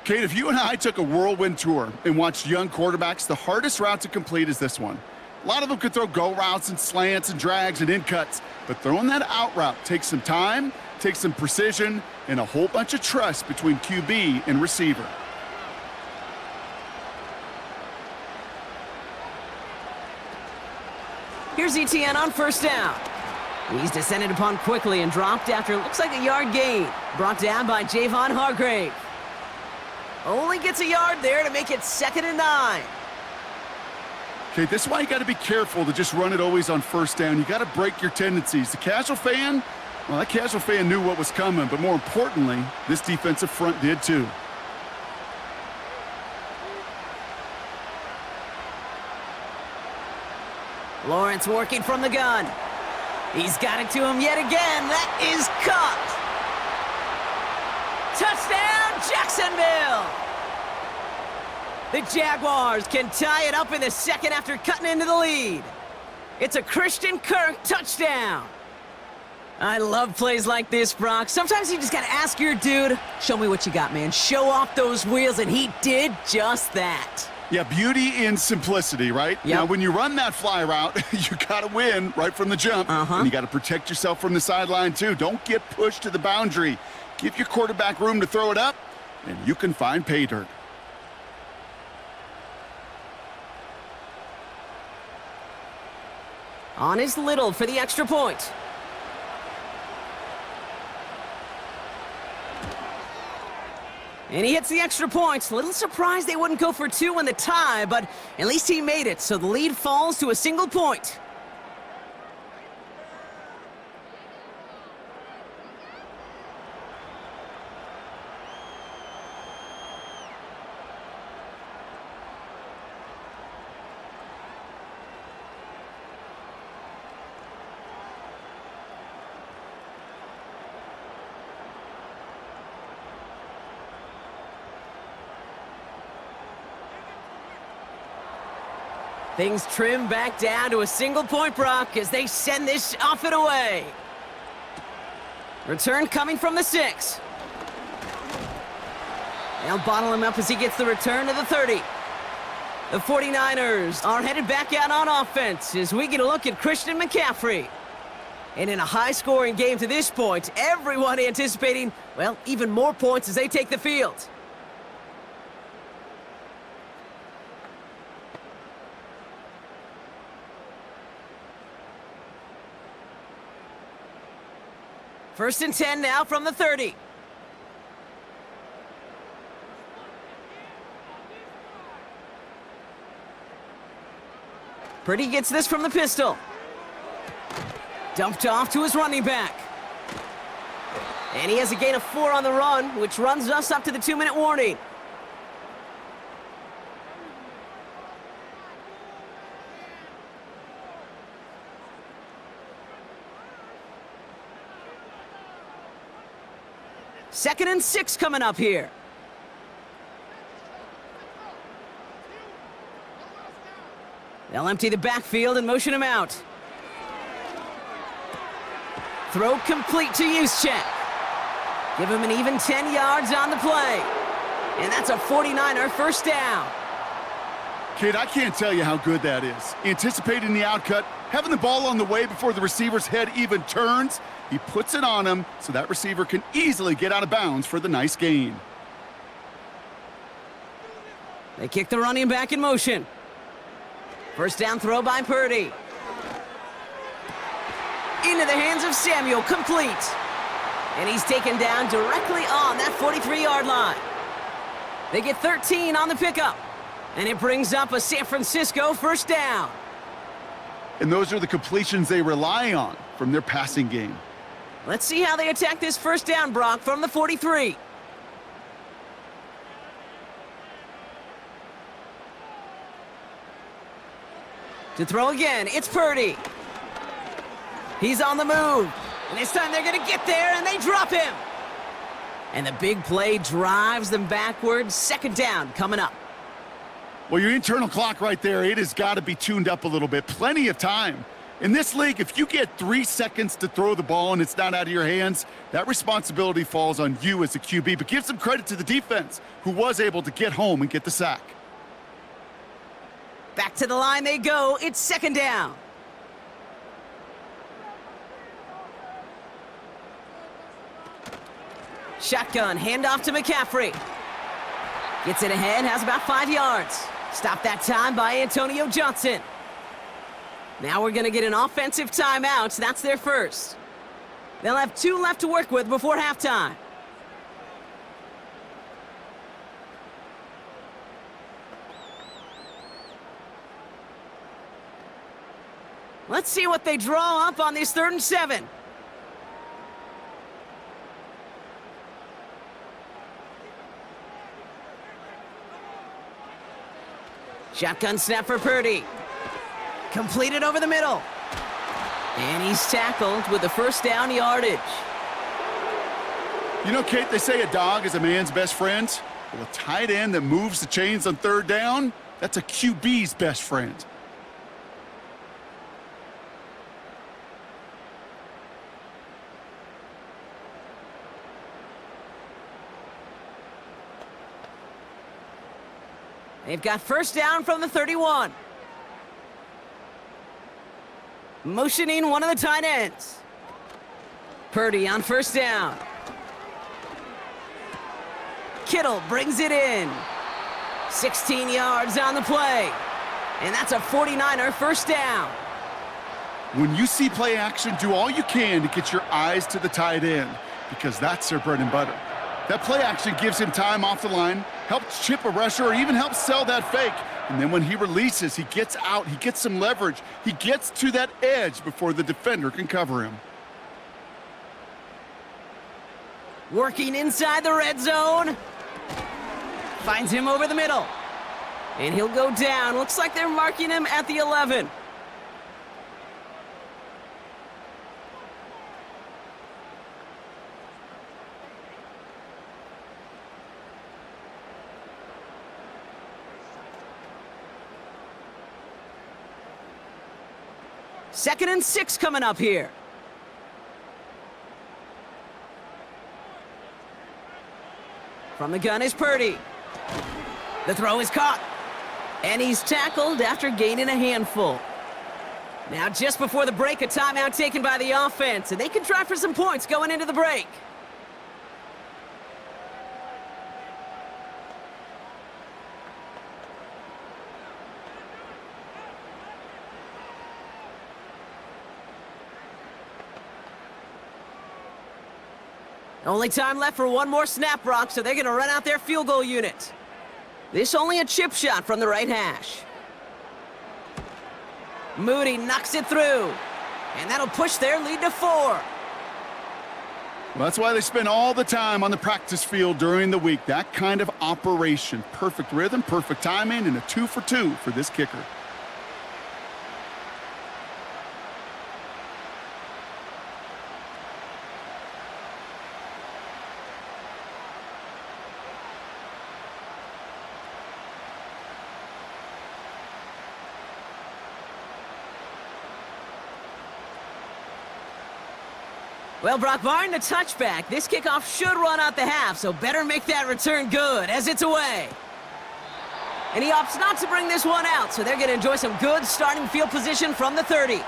Kate, if you and I took a whirlwind tour and watched young quarterbacks, the hardest route to complete is this one. A lot of them could throw go routes and slants and drags and in cuts, but throwing that out route takes some time, takes some precision, and a whole bunch of trust between QB and receiver. Here's ETN on first down. He's descended upon quickly and dropped after it looks like a yard gain. Brought down by Javon Hargrave. Only gets a yard there to make it 2nd and 9. Okay, this is why you got to be careful to just run it always on first down. You got to break your tendencies. The casual fan, well, that casual fan knew what was coming, but more importantly, this defensive front did too. Lawrence working from the gun. He's got it to him yet again. That is caught. Touchdown, Jacksonville! The Jaguars can tie it up in the second after cutting into the lead. It's a Christian Kirk touchdown. I love plays like this, Brock. Sometimes you just got to ask your dude, show me what you got, man. Show off those wheels, and he did just that. Yeah, beauty in simplicity, right? Yep. Now, when you run that fly route, you got to win right from the jump. And you got to protect yourself from the sideline, too. Don't get pushed to the boundary. Give your quarterback room to throw it up, and you can find pay dirt. On is Little for the extra point. And he hits the extra point. A little surprised they wouldn't go for 2 in the tie, but at least he made it, so the lead falls to a single point. Things trim back down to a single point, Brock, as they send this off and away. Return coming from the 6. They'll bottle him up as he gets the return to the 30. The 49ers are headed back out on offense as we get a look at Christian McCaffrey. And in a high-scoring game to this point, everyone anticipating, well, even more points as they take the field. First and 10 now from the 30. Purdy gets this from the pistol. Dumped off to his running back. And he has a gain of 4 on the run, which runs us up to the 2-minute warning. Second and 6 coming up here. They'll empty the backfield and motion him out. Throw complete to Juszczyk. Give him an even 10 yards on the play. And that's a 49er first down. Kid, I can't tell you how good that is. Anticipating the outcut, having the ball on the way before the receiver's head even turns. He puts it on him so that receiver can easily get out of bounds for the nice gain. They kick the running back in motion. First down throw by Purdy. Into the hands of Samuel, complete. And he's taken down directly on that 43-yard line. They get 13 on the pickup. And it brings up a San Francisco first down. And those are the completions they rely on from their passing game. Let's see how they attack this first down, Brock, from the 43. To throw again, it's Purdy. He's on the move. And this time they're going to get there, and they drop him. And the big play drives them backwards. Second down coming up. Well, your internal clock right there, it has got to be tuned up a little bit. Plenty of time. In this league, if you get 3 seconds to throw the ball and it's not out of your hands, that responsibility falls on you as a QB. But give some credit to the defense, who was able to get home and get the sack. Back to the line they go. It's second down. Shotgun, handoff to McCaffrey. Gets it ahead, has about 5 yards. Stopped that time by Antonio Johnson. Now we're going to get an offensive timeout. That's their first. They'll have 2 left to work with before halftime. Let's see what they draw up on this 3rd and 7. Shotgun snap for Purdy. Completed over the middle. And he's tackled with the first down yardage. You know, Kate, they say a dog is a man's best friend. Well, a tight end that moves the chains on 3rd down, that's a QB's best friend. They've got first down from the 31. Motioning one of the tight ends. Purdy on first down. Kittle brings it in. 16 yards on the play. And that's a 49er first down. When you see play action, do all you can to get your eyes to the tight end, because that's their bread and butter. That play action gives him time off the line, helps chip a rusher, or even helps sell that fake. And then when he releases, he gets out, he gets some leverage. He gets to that edge before the defender can cover him. Working inside the red zone. Finds him over the middle. And he'll go down. Looks like they're marking him at the 11. Second and 6 coming up here. From the gun is Purdy. The throw is caught. And he's tackled after gaining a handful. Now just before the break, a timeout taken by the offense, and they can try for some points going into the break. Only time left for one more snap, Brock, so they're going to run out their field goal unit. This only a chip shot from the right hash. Moody knocks it through, and that'll push their lead to 4. Well, that's why they spend all the time on the practice field during the week. That kind of operation. Perfect rhythm, perfect timing, and a 2 for 2 for this kicker. Well, Brock, barring the touchback, this kickoff should run out the half, so better make that return good as it's away. And he opts not to bring this one out, so they're going to enjoy some good starting field position from the 30.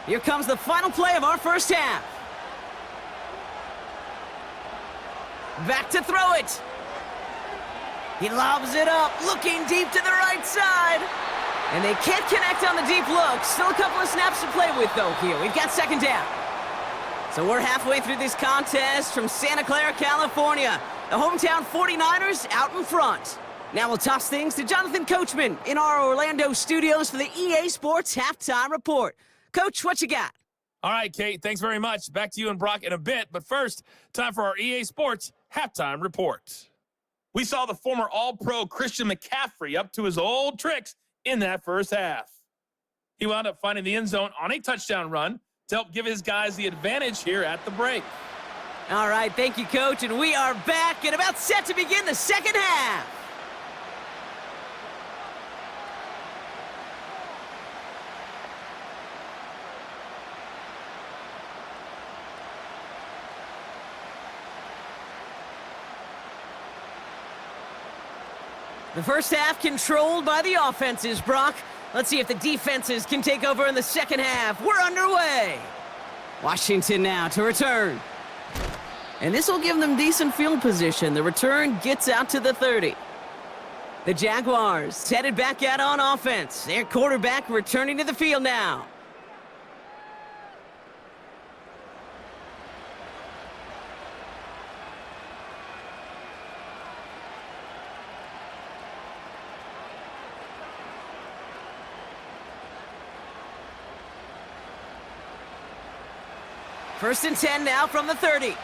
Here comes the final play of our first half. Back to throw it. He lobs it up, looking deep to the right side. And they can't connect on the deep look. Still a couple of snaps to play with, though, here. We've got second down. So we're halfway through this contest from Santa Clara, California. The hometown 49ers out in front. Now we'll toss things to Jonathan Coachman in our Orlando studios for the EA Sports Halftime Report. Coach, what you got? All right, Kate, thanks very much. Back to you and Brock in a bit. But first, time for our EA Sports Halftime Report. We saw the former All-Pro Christian McCaffrey up to his old tricks in that first half. He wound up finding the end zone on a touchdown run to help give his guys the advantage here at the break. All right, thank you, Coach, and we are back and about set to begin the second half. The first half controlled by the offenses, Brock. Let's see if the defenses can take over in the second half. We're underway. Washington now to return. And this will give them decent field position. The return gets out to the 30. The Jaguars headed back out on offense. Their quarterback returning to the field now. First and 10 now from the 30.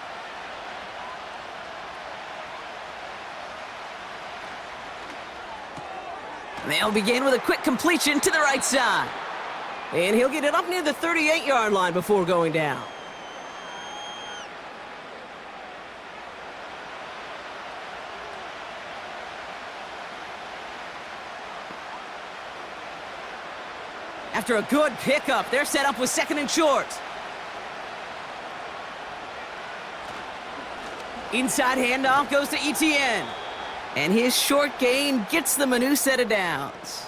They'll begin with a quick completion to the right side. And he'll get it up near the 38-yard line before going down. After a good pickup, they're set up with second and short. Inside handoff goes to ETN. And his short gain gets them a new set of downs.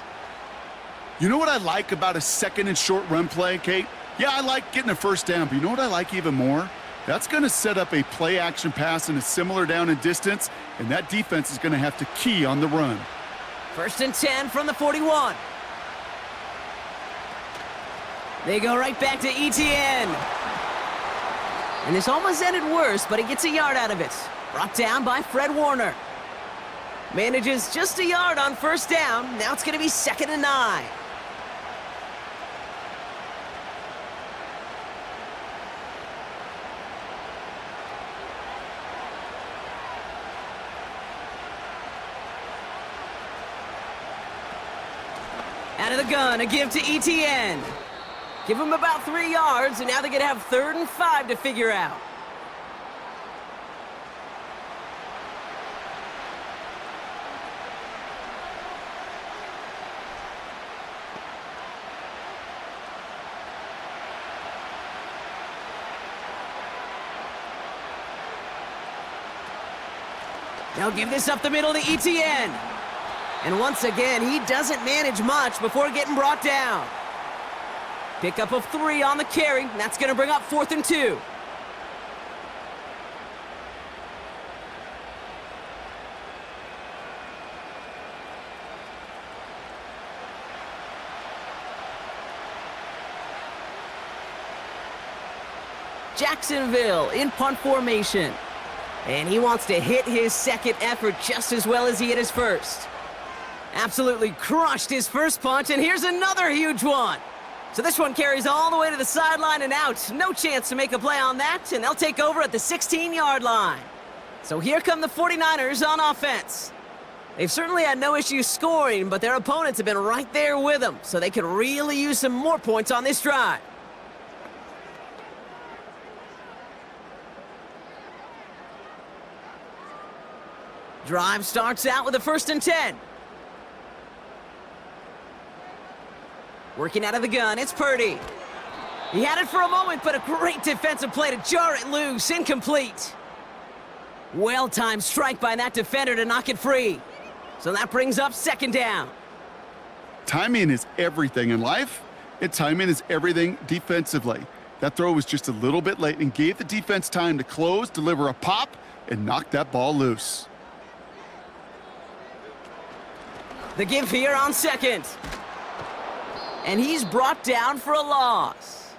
You know what I like about a second and short run play, Kate? Yeah, I like getting a first down, but you know what I like even more? That's going to set up a play action pass in a similar down and distance, and that defense is going to have to key on the run. First and 10 from the 41. They go right back to ETN. And this almost ended worse, but he gets a yard out of it. Brought down by Fred Warner. Manages just a yard on first down. Now it's going to be 2nd and 9. Out of the gun, a give to ETN. Give him about 3 yards, and now they're going to have 3rd and 5 to figure out. They'll give this up the middle to ETN. And once again, he doesn't manage much before getting brought down. Pickup of 3 on the carry. That's going to bring up 4th and 2. Jacksonville in punt formation. And he wants to hit his second effort just as well as he hit his first. Absolutely crushed his first punch, and here's another huge one. So this one carries all the way to the sideline and out. No chance to make a play on that, and they'll take over at the 16-yard line. So here come the 49ers on offense. They've certainly had no issues scoring, but their opponents have been right there with them, so they could really use some more points on this drive. Drive starts out with a 1st and 10. Working out of the gun, it's Purdy. He had it for a moment, but a great defensive play to jar it loose. Incomplete. Well-timed strike by that defender to knock it free. So that brings up 2nd down. Timing is everything in life, and timing is everything defensively. That throw was just a little bit late and gave the defense time to close, deliver a pop, and knock that ball loose. The give here on 2nd. And he's brought down for a loss.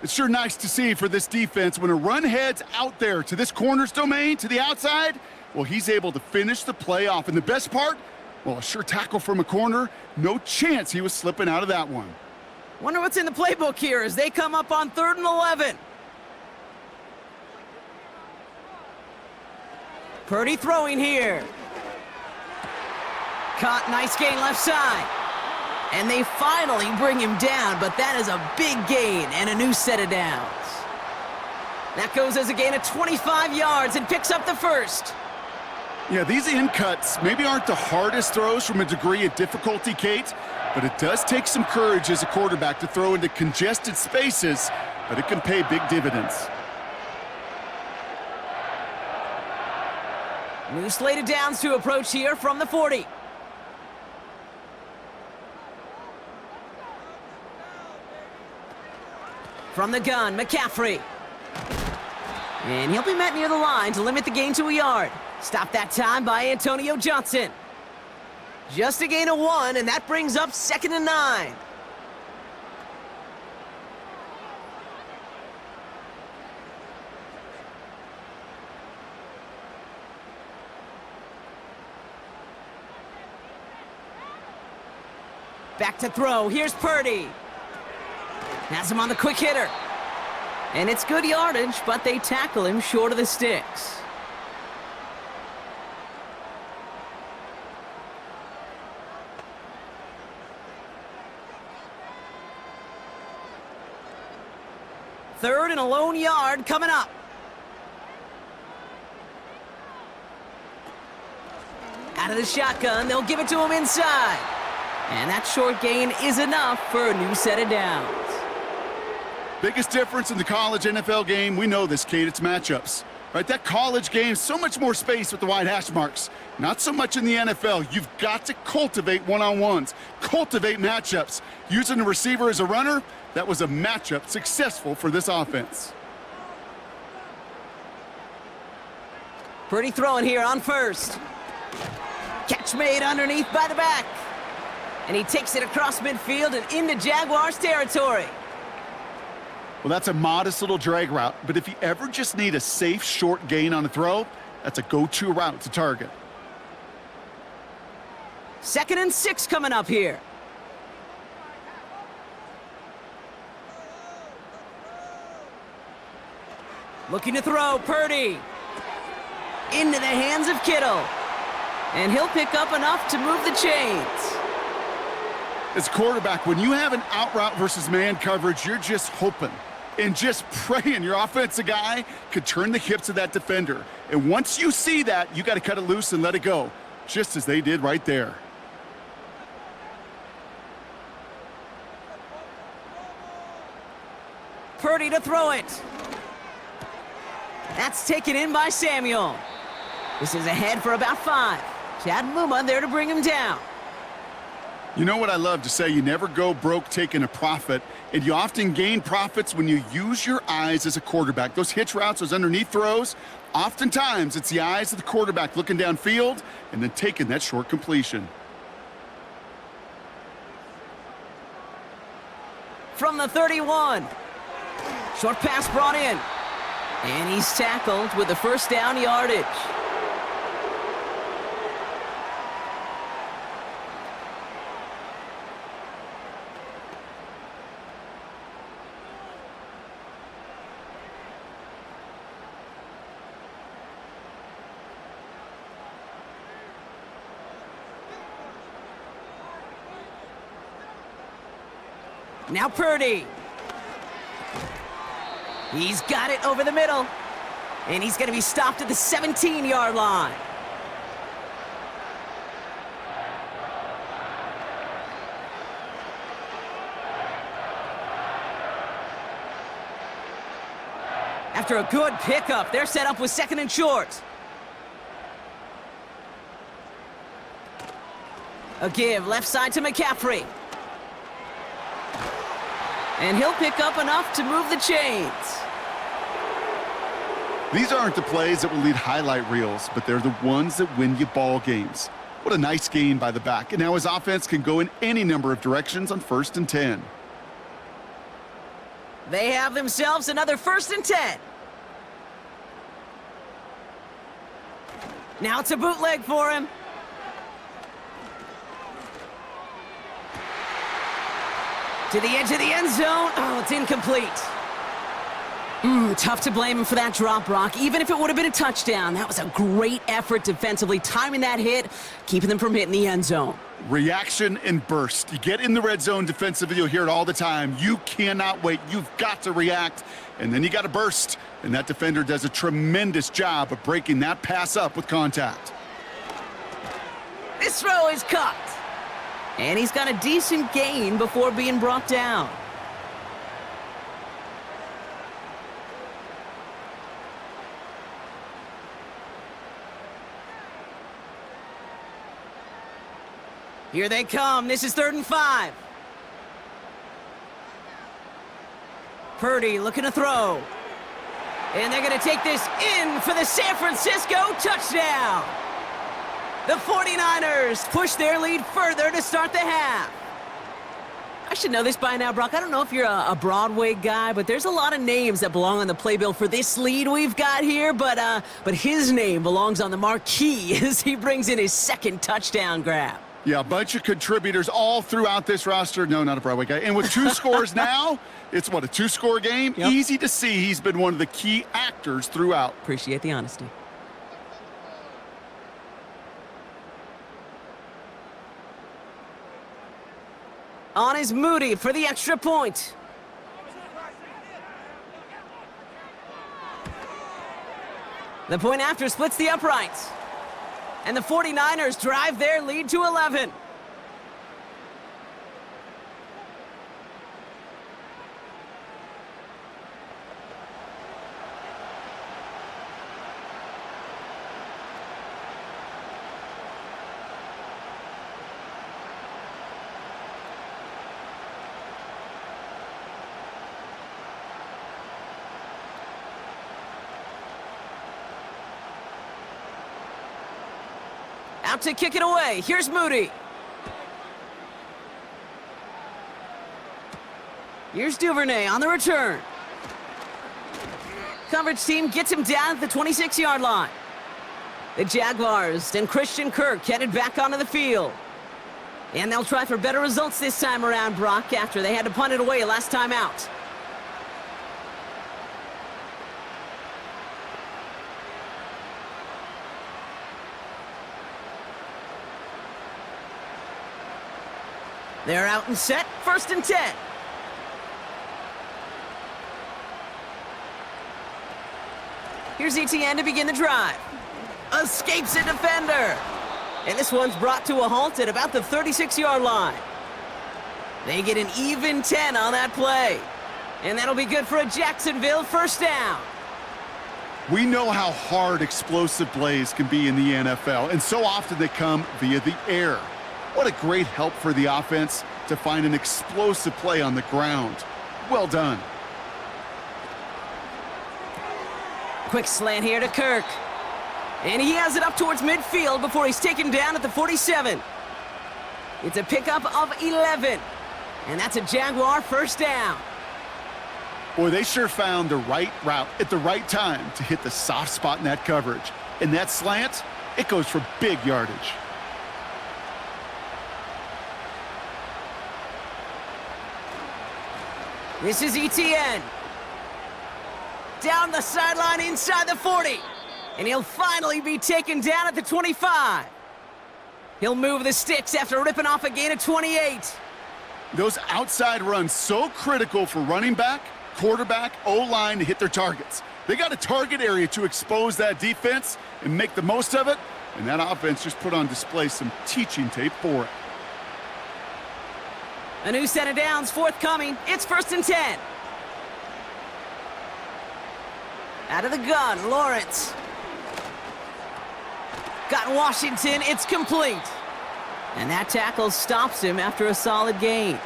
It's sure nice to see for this defense when a run heads out there to this corner's domain, to the outside, well, he's able to finish the play off. And the best part, well, a sure tackle from a corner. No chance he was slipping out of that one. Wonder what's in the playbook here as they come up on 3rd and 11. Purdy throwing here. Caught, nice gain left side. And they finally bring him down, but that is a big gain and a new set of downs. That goes as a gain of 25 yards and picks up the 1st. Yeah, these in cuts maybe aren't the hardest throws from a degree of difficulty, Kate, but it does take some courage as a quarterback to throw into congested spaces, but it can pay big dividends. New slated downs to approach here from the 40. From the gun, McCaffrey. And he'll be met near the line to limit the gain to a yard. Stopped that time by Antonio Johnson. Just a gain of 1, and that brings up 2nd and 9. Back to throw. Here's Purdy. Has him on the quick hitter. And it's good yardage, but they tackle him short of the sticks. Third and a lone yard coming up. Out of the shotgun, they'll give it to him inside. And that short gain is enough for a new set of downs. Biggest difference in the college NFL game, we know this, Kate, it's matchups. Right, that college game, so much more space with the wide hash marks. Not so much in the NFL. You've got to cultivate one-on-ones, cultivate matchups. Using the receiver as a runner, that was a matchup successful for this offense. Purdy throwing here on first. Catch made underneath by the back. And he takes it across midfield and into Jaguars territory. Well, that's a modest little drag route, but if you ever just need a safe, short gain on a throw, that's a go-to route to target. 2nd and 6 coming up here. Looking to throw, Purdy. Into the hands of Kittle. And he'll pick up enough to move the chains. As a quarterback, when you have an out route versus man coverage, you're just hoping and just praying your offensive guy could turn the hips of that defender. And once you see that, you got to cut it loose and let it go, just as they did right there. Purdy to throw it. That's taken in by Samuel. This is ahead for about 5. Chad Muma there to bring him down. You know what I love to say? You never go broke taking a profit, and you often gain profits when you use your eyes as a quarterback. Those hitch routes, those underneath throws, oftentimes it's the eyes of the quarterback looking downfield and then taking that short completion. From the 31. Short pass brought in. And he's tackled with the first down yardage. Now Purdy. He's got it over the middle. And he's going to be stopped at the 17-yard line. After a good pickup, they're set up with 2nd and short. A give left side to McCaffrey. And he'll pick up enough to move the chains. These aren't the plays that will lead highlight reels, but they're the ones that win you ball games. What a nice gain by the back. And now his offense can go in any number of directions on 1st and 10. They have themselves another 1st and 10. Now it's a bootleg for him. To the edge of the end zone. Oh, it's incomplete. Tough to blame him for that drop, Brock. Even if it would have been a touchdown, that was a great effort defensively, timing that hit, keeping them from hitting the end zone. Reaction and burst. You get in the red zone defensively, you'll hear it all the time. You cannot wait. You've got to react, and then you got to burst. And that defender does a tremendous job of breaking that pass up with contact. This throw is caught. And he's got a decent gain before being brought down. Here they come. This is 3rd and 5. Purdy looking to throw. And they're going to take this in for the San Francisco touchdown. The 49ers push their lead further to start the half. I should know this by now, Brock. I don't know if you're a Broadway guy, but there's a lot of names that belong on the playbill for this lead we've got here, but his name belongs on the marquee as he brings in his 2nd touchdown grab. Yeah, a bunch of contributors all throughout this roster. No, not a Broadway guy. And with 2 scores now, it's what, a 2-score game? Yep. Easy to see he's been one of the key actors throughout. Appreciate the honesty. On is Moody for the extra point. The point after splits the uprights. And the 49ers drive their lead to 11. Out to kick it away. Here's Moody. Here's Duvernay on the return. Coverage team gets him down at the 26-yard line. The Jaguars and Christian Kirk headed back onto the field. And they'll try for better results this time around, Brock, after they had to punt it away last time out. They're out and set. 1st and 10. Here's ETN to begin the drive. Escapes a defender. And this one's brought to a halt at about the 36-yard line. They get an even 10 on that play. And that'll be good for a Jacksonville 1st down. We know how hard explosive plays can be in the NFL, and so often they come via the air. What a great help for the offense to find an explosive play on the ground. Well done. Quick slant here to Kirk. And he has it up towards midfield before he's taken down at the 47. It's a pickup of 11. And that's a Jaguar 1st down. Boy, they sure found the right route at the right time to hit the soft spot in that coverage. And that slant, it goes for big yardage. This is ETN. Down the sideline inside the 40. And he'll finally be taken down at the 25. He'll move the sticks after ripping off a gain of 28. Those outside runs so critical for running back, quarterback, O-line to hit their targets. They got a target area to expose that defense and make the most of it. And that offense just put on display some teaching tape for it. A new set of downs forthcoming. It's 1st and 10. Out of the gun, Lawrence. Got Washington, it's complete. And that tackle stops him after a solid gain.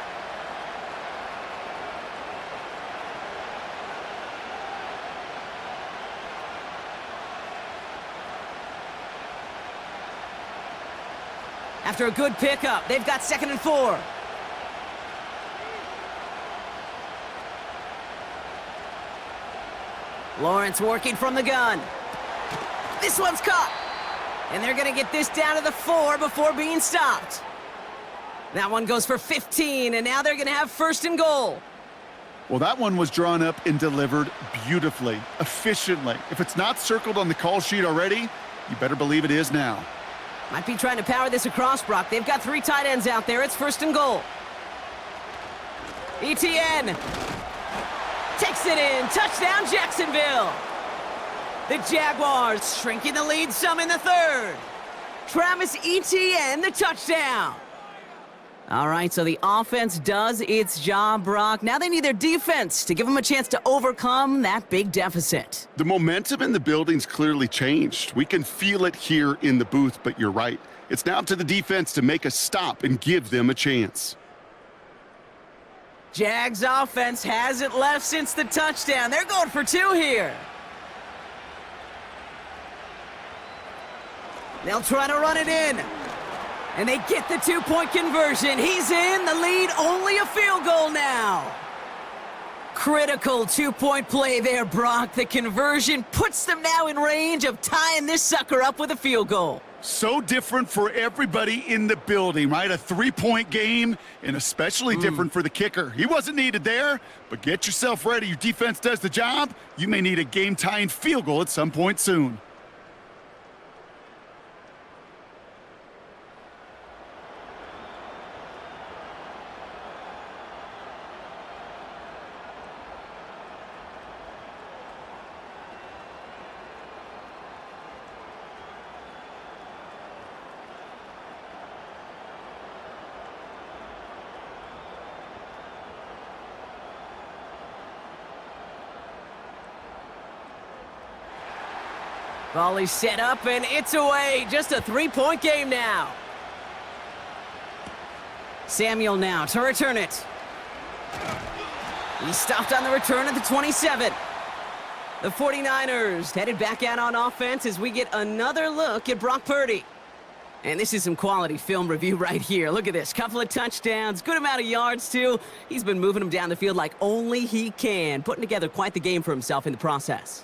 After a good pickup, they've got 2nd and 4. Lawrence working from the gun. This one's caught. And they're going to get this down to the 4 before being stopped. That one goes for 15, and now they're going to have 1st and goal. Well, that one was drawn up and delivered beautifully, efficiently. If it's not circled on the call sheet already, you better believe it is now. Might be trying to power this across, Brock. They've got 3 tight ends out there. It's 1st and goal. ETN takes it in. Touchdown, Jacksonville. The Jaguars shrinking the lead some in the 3rd. Travis Etienne, the touchdown. All right, so the offense does its job, Brock. Now they need their defense to give them a chance to overcome that big deficit. The momentum in the building's clearly changed. We can feel it here in the booth, but you're right. It's now up to the defense to make a stop and give them a chance. Jags offense hasn't left since the touchdown. They're going for 2 here. They'll try to run it in. And they get the 2-point conversion. He's in. The lead, only a field goal now. Critical 2-point play there, Brock. The conversion puts them now in range of tying this sucker up with a field goal. So different for everybody in the building, right? A 3-point game, and especially different for the kicker. He wasn't needed there, but get yourself ready. Your defense does the job. You may need a game-tying field goal at some point soon. Volley set up, and it's away. Just a 3-point game now. Samuel now to return it. He stopped on the return at the 27. The 49ers headed back out on offense as we get another look at Brock Purdy. And this is some quality film review right here. Look at this. Couple of touchdowns, good amount of yards, too. He's been moving them down the field like only he can, putting together quite the game for himself in the process.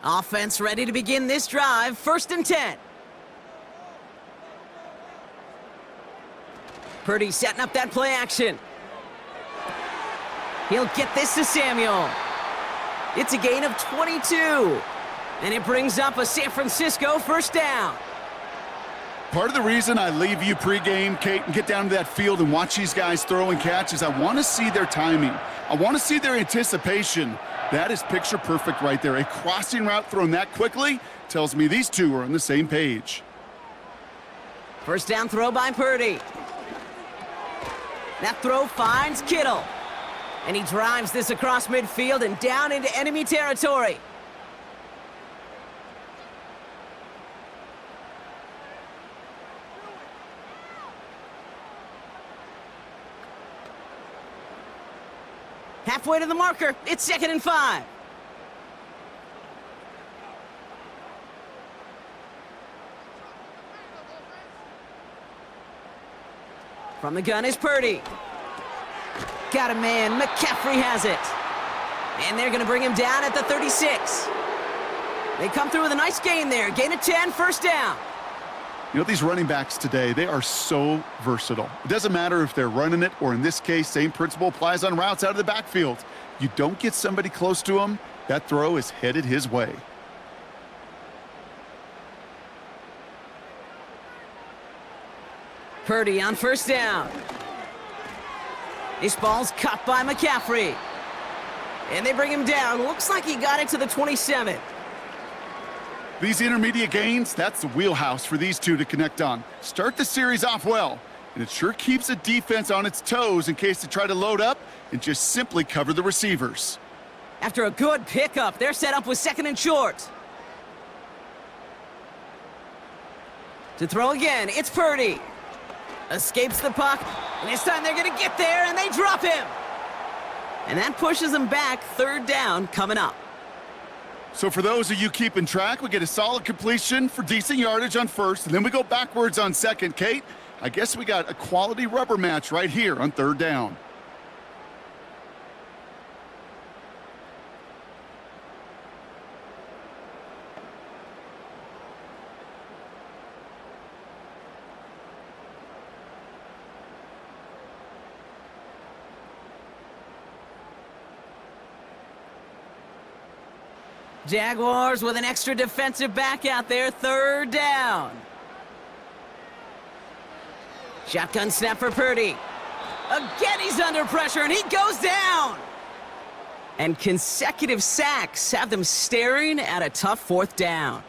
Offense ready to begin this drive. 1st and 10. Purdy setting up that play action. He'll get this to Samuel. It's a gain of 22. And it brings up a San Francisco 1st down. Part of the reason I leave you pregame, Kate, and get down to that field and watch these guys throw and catch is I want to see their timing. I want to see their anticipation. That is picture perfect right there. A crossing route thrown that quickly tells me these two are on the same page. 1st down throw by Purdy. That throw finds Kittle. And he drives this across midfield and down into enemy territory. Halfway to the marker. It's 2nd and 5. From the gun is Purdy. Got a man. McCaffrey has it. And they're going to bring him down at the 36. They come through with a nice gain there. Gain of 10, 1st down. You know, these running backs today, they are so versatile. It doesn't matter if they're running it, or in this case, same principle applies on routes out of the backfield. You don't get somebody close to him, that throw is headed his way. Purdy on 1st down. This ball's cut by McCaffrey. And they bring him down. Looks like he got it to the 27. These intermediate gains, that's the wheelhouse for these two to connect on. Start the series off well, and it sure keeps the defense on its toes in case they try to load up and just simply cover the receivers. After a good pickup, they're set up with 2nd and short. To throw again, it's Purdy. Escapes the puck, and this time they're going to get there, and they drop him. And that pushes them back. 3rd down coming up. So for those of you keeping track, we get a solid completion for decent yardage on 1st, and then we go backwards on 2nd. Kate, I guess we got a quality rubber match right here on 3rd down. Jaguars with an extra defensive back out there, third down. Shotgun snap for Purdy. Again, he's under pressure, and he goes down. And consecutive sacks have them staring at a tough fourth down.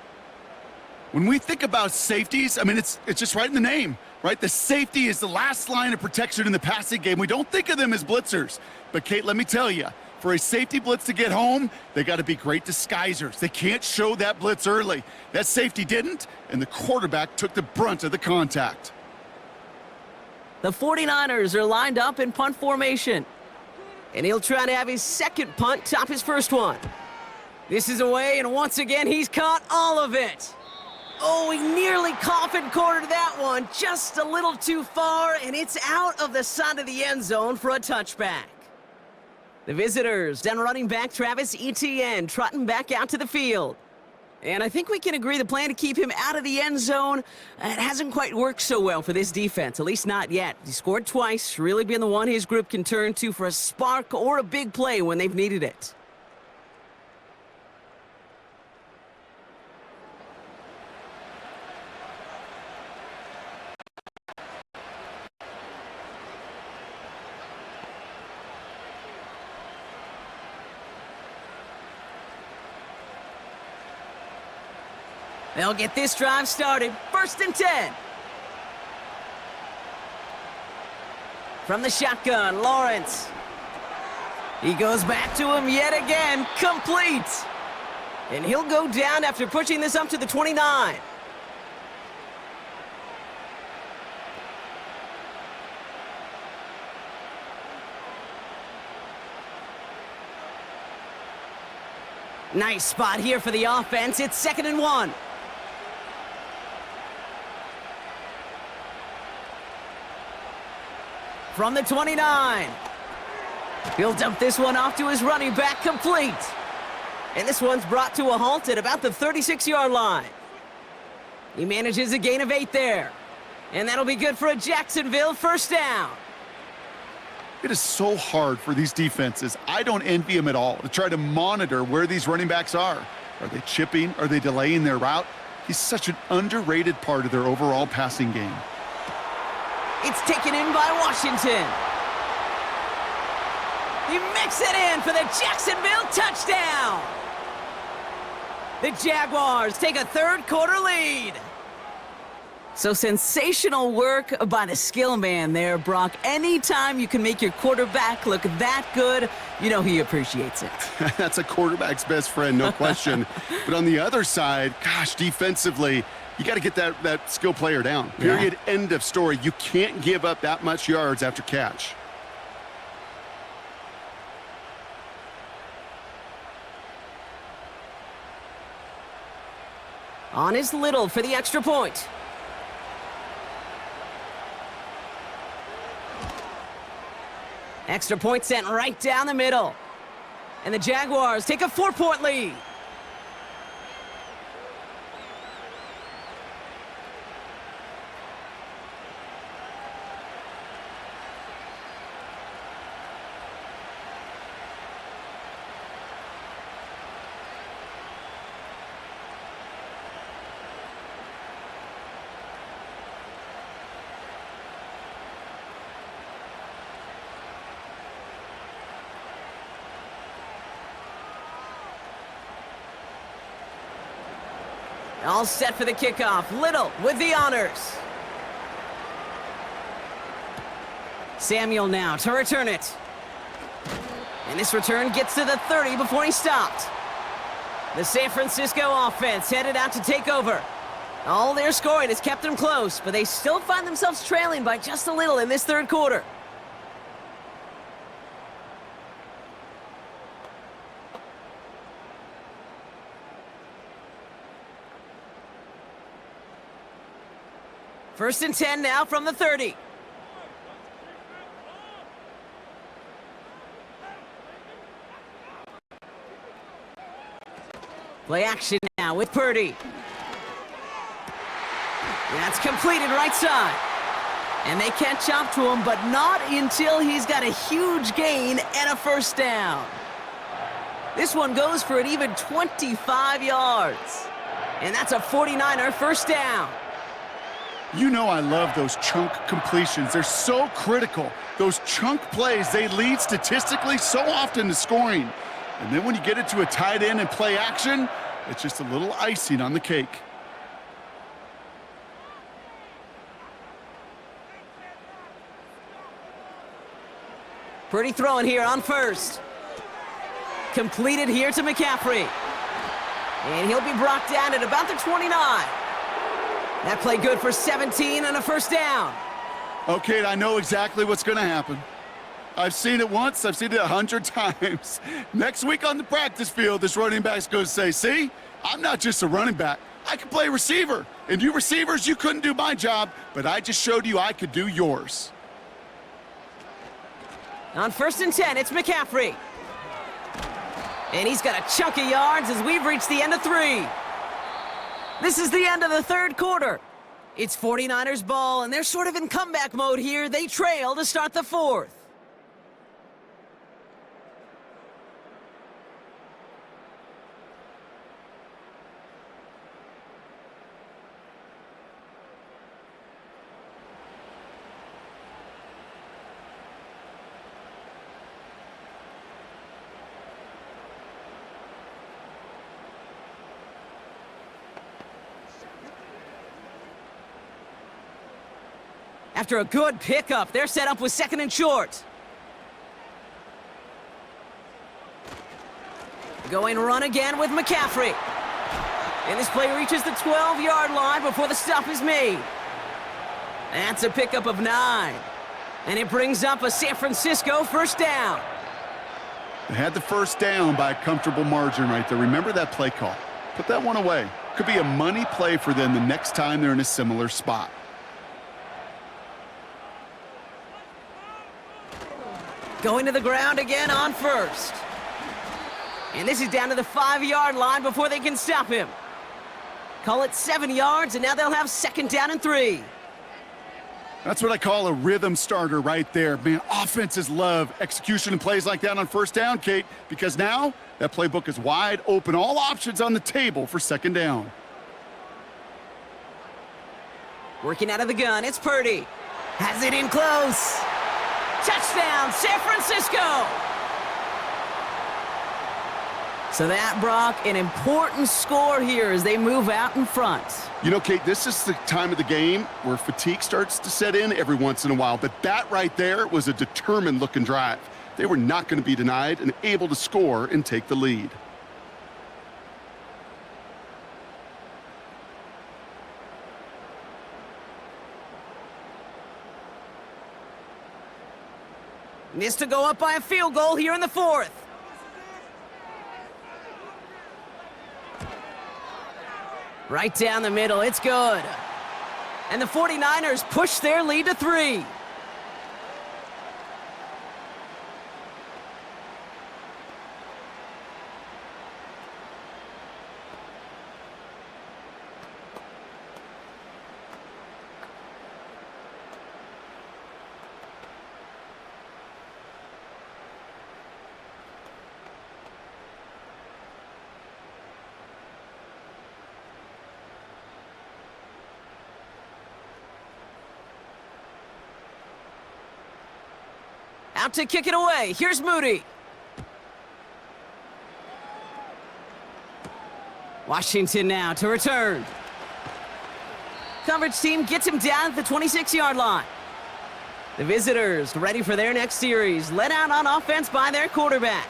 When we think about safeties, I mean, it's just right in the name, right? The safety is the last line of protection in the passing game. We don't think of them as blitzers. But, Kate, let me tell you, for a safety blitz to get home, they got to be great disguisers. They can't show that blitz early. That safety didn't, and the quarterback took the brunt of the contact. The 49ers are lined up in punt formation. And he'll try to have his second punt top his first one. This is away, and once again, he's caught all of it. Oh, he nearly coffin cornered that one. Just a little too far, and it's out of the side of the end zone for a touchback. The visitors, then running back Travis Etienne, trotting back out to the field. And I think we can agree the plan to keep him out of the end zone, it hasn't quite worked so well for this defense, at least not yet. He scored twice, really been the one his group can turn to for a spark or a big play when they've needed it. They'll get this drive started. 1st and 10. From the shotgun, Lawrence. He goes back to him yet again. Complete. And he'll go down after pushing this up to the 29. Nice spot here for the offense. It's 2nd and 1. From the 29. He'll dump this one off to his running back, complete. And this one's brought to a halt at about the 36-yard line. He manages a gain of 8 there. And that'll be good for a Jacksonville first down. It is so hard for these defenses. I don't envy them at all to try to monitor where these running backs are. Are they chipping? Are they delaying their route? He's such an underrated part of their overall passing game. It's taken in by Washington. He mixes it in for the Jacksonville touchdown. The Jaguars take a third-quarter lead. So sensational work by the skill man there, Brock. Anytime you can make your quarterback look that good, you know he appreciates it. That's a quarterback's best friend, no question. But on the other side, gosh, defensively, you got to get that skill player down. Period. Yeah. End of story. You can't give up that much yards after catch. On is Little for the extra point. Extra point sent right down the middle. And the Jaguars take a 4-point lead. All set for the kickoff. Little with the honors. Samuel now to return it. And this return gets to the 30 before he stopped. The San Francisco offense headed out to take over. All their scoring has kept them close, but they still find themselves trailing by just a little in this third quarter. First and 10 now from the 30. Play action now with Purdy. That's completed right side. And they catch up to him, but not until he's got a huge gain and a first down. This one goes for an even 25 yards. And that's a 49er first down. You know I love those chunk completions. They're so critical. Those chunk plays, they lead statistically so often to scoring. And then when you get it to a tight end and play action, it's just a little icing on the cake. Pretty throwing here on first. Completed here to McCaffrey. And he'll be brought down at about the 29. That play good for 17 and a first down. Okay, I know exactly what's going to happen. I've seen it once. I've seen it 100 times. Next week on the practice field, this running back's going to say, see, I'm not just a running back. I can play receiver. And you receivers, you couldn't do my job, but I just showed you I could do yours. On first and 10, it's McCaffrey. And he's got a chunk of yards as we've reached the end of 3. This is the end of the third quarter. It's 49ers ball, and they're sort of in comeback mode here. They trail to start the fourth. After a good pickup, they're set up with second and short. Going run again with McCaffrey. And this play reaches the 12-yard line before the stop is made. That's a pickup of 9. And it brings up a San Francisco first down. They had the first down by a comfortable margin right there. Remember that play call. Put that one away. Could be a money play for them the next time they're in a similar spot. Going to the ground again on first. And this is down to the 5-yard line before they can stop him. Call it 7 yards, and now they'll have second down and 3. That's what I call a rhythm starter right there. Man, offenses love execution and plays like that on first down, Kate, because now that playbook is wide open. All options on the table for second down. Working out of the gun, it's Purdy. Has it in close. Touchdown, San Francisco! So that, Brock, an important score here as they move out in front. You know, Kate, this is the time of the game where fatigue starts to set in every once in a while, but that right there was a determined-looking drive. They were not going to be denied and able to score and take the lead. This to go up by a field goal here in the fourth. Right down the middle, it's good. And the 49ers push their lead to 3. Out to kick it away. Here's Moody. Washington now to return. Coverage team gets him down at the 26-yard line. The visitors ready for their next series, led out on offense by their quarterback.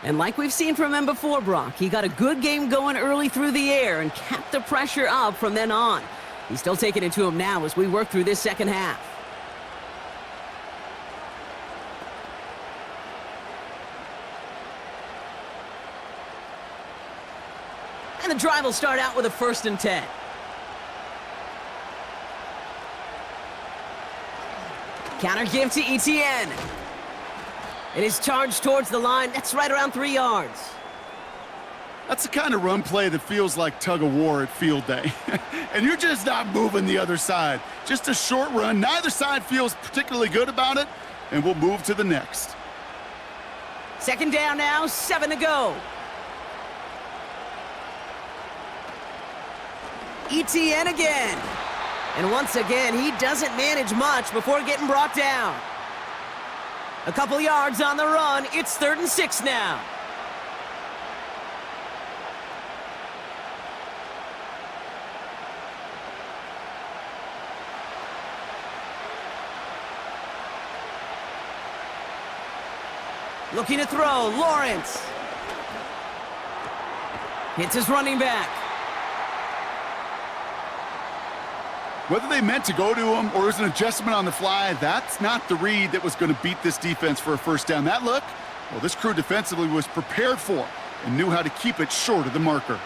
And like we've seen from him before, Brock, he got a good game going early through the air and kept the pressure up from then on. He's still taking it to him now as we work through this second half. And the drive will start out with a 1st and 10. Counter give to ETN. It is charged towards the line. That's right around 3 yards. That's the kind of run play that feels like tug of war at field day. And you're just not moving the other side. Just a short run. Neither side feels particularly good about it, and we'll move to the next. Second down now, 7 to go. ETN again. And once again, he doesn't manage much before getting brought down. A couple yards on the run. It's 3rd and 6 now. Looking to throw, Lawrence. Hits his running back. Whether they meant to go to him or it was an adjustment on the fly, that's not the read that was going to beat this defense for a first down. That look, well, this crew defensively was prepared for and knew how to keep it short of the marker.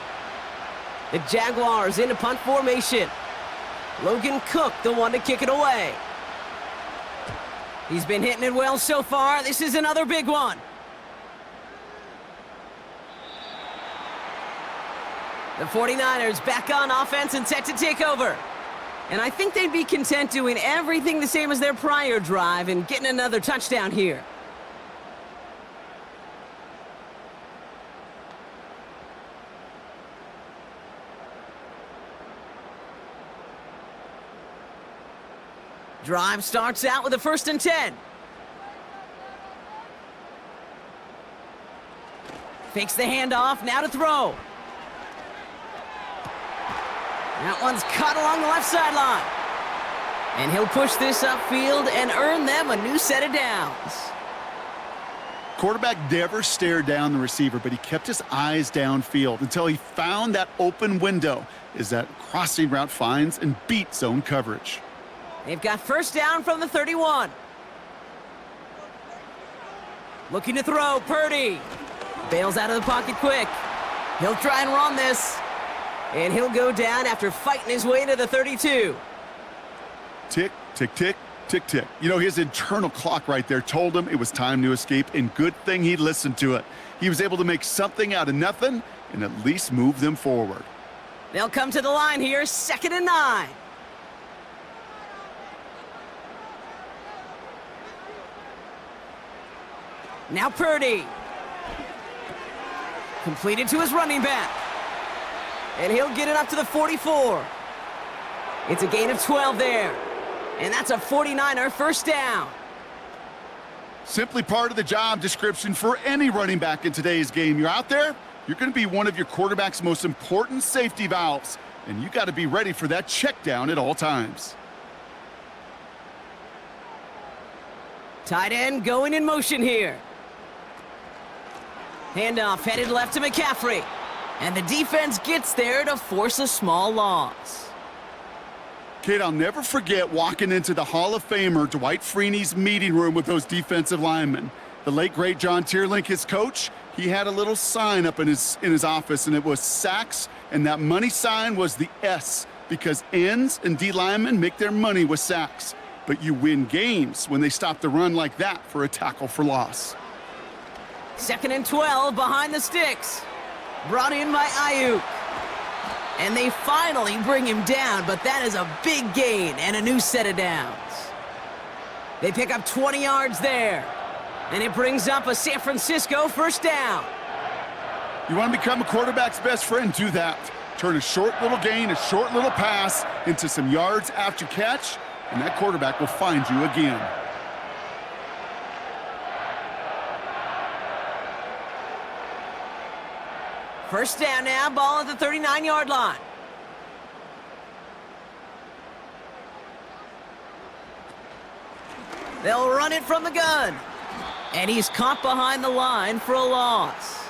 The Jaguars into punt formation. Logan Cook, the one to kick it away. He's been hitting it well so far. This is another big one. The 49ers back on offense and set to take over. And I think they'd be content doing everything the same as their prior drive and getting another touchdown here. Drive starts out with a 1st and 10. Fakes the handoff, now to throw. That one's caught along the left sideline. And he'll push this upfield and earn them a new set of downs. Quarterback never stared down the receiver, but he kept his eyes downfield until he found that open window as that crossing route finds and beat zone coverage. They've got 1st down from the 31. Looking to throw, Purdy. Bails out of the pocket quick. He'll try and run this. And he'll go down after fighting his way to the 32. Tick, tick, tick, tick, tick. You know, his internal clock right there told him it was time to escape, and good thing he listened to it. He was able to make something out of nothing and at least move them forward. They'll come to the line here, 2nd and 9. Now Purdy. Completed to his running back. And he'll get it up to the 44. It's a gain of 12 there. And that's a 49er 1st down. Simply part of the job description for any running back in today's game. You're out there, you're going to be one of your quarterback's most important safety valves. And you got to be ready for that check down at all times. Tight end going in motion here. Handoff headed left to McCaffrey. And the defense gets there to force a small loss. Kate, I'll never forget walking into the Hall of Famer Dwight Freeney's meeting room with those defensive linemen. The late, great John Tierlink, his coach, he had a little sign up in his office, and it was sacks, and that money sign was the S, because ends and D linemen make their money with sacks. But you win games when they stop the run like that for a tackle for loss. 2nd and 12 behind the sticks. Brought in by Ayuk. And they finally bring him down, but that is a big gain and a new set of downs. They pick up 20 yards there. And it brings up a San Francisco 1st down. You want to become a quarterback's best friend? Do that. Turn a short little gain, a short little pass into some yards after catch, and that quarterback will find you again. First down now, ball at the 39-yard line. They'll run it from the gun. And he's caught behind the line for a loss.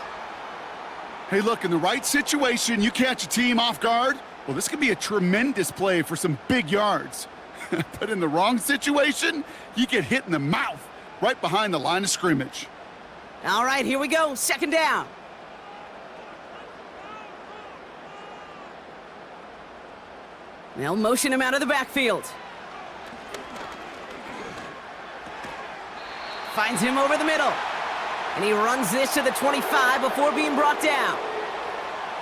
Hey, look, in the right situation, you catch a team off guard. Well, this could be a tremendous play for some big yards. But in the wrong situation, you get hit in the mouth right behind the line of scrimmage. All right, here we go. 2nd down. They'll motion him out of the backfield. Finds him over the middle. And he runs this to the 25 before being brought down.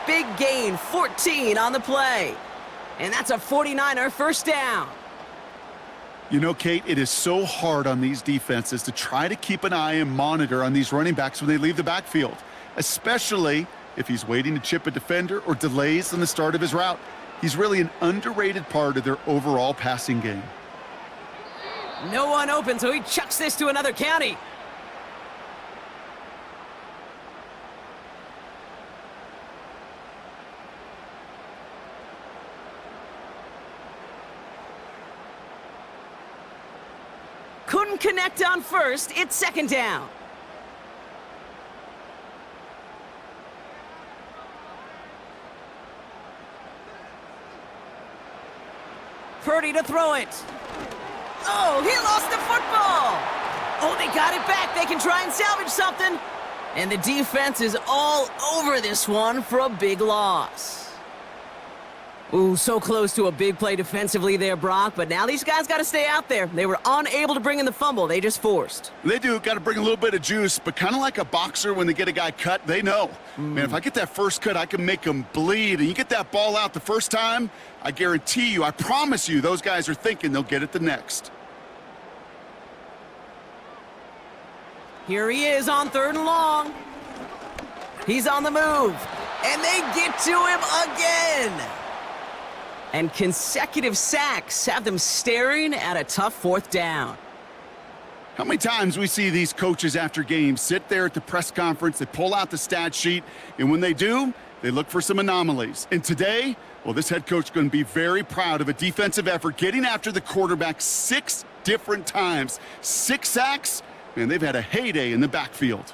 Big gain, 14 on the play. And that's a 49er 1st down. You know, Kate, it is so hard on these defenses to try to keep an eye and monitor on these running backs when they leave the backfield, especially if he's waiting to chip a defender or delays in the start of his route. He's really an underrated part of their overall passing game. No one open, so he chucks this to another county. Couldn't connect on first. It's second down. Purdy to throw it. Oh, he lost the football. Oh, they got it back. They can try and salvage something. And the defense is all over this one for a big loss. Ooh, so close to a big play defensively there, Brock, but now these guys got to stay out there. They were unable to bring in the fumble. They just forced. They do. Got to bring a little bit of juice, but kind of like a boxer when they get a guy cut, they know. Man, if I get that first cut, I can make him bleed. And you get that ball out the first time, I guarantee you, I promise you, those guys are thinking they'll get it the next. Here he is on 3rd and long. He's on the move. And they get to him again. And consecutive sacks have them staring at a tough 4th down. How many times we see these coaches after games sit there at the press conference, they pull out the stat sheet, and when they do, they look for some anomalies. And today, well, this head coach is going to be very proud of a defensive effort, getting after the quarterback 6 different times. 6 sacks, man, they've had a heyday in the backfield.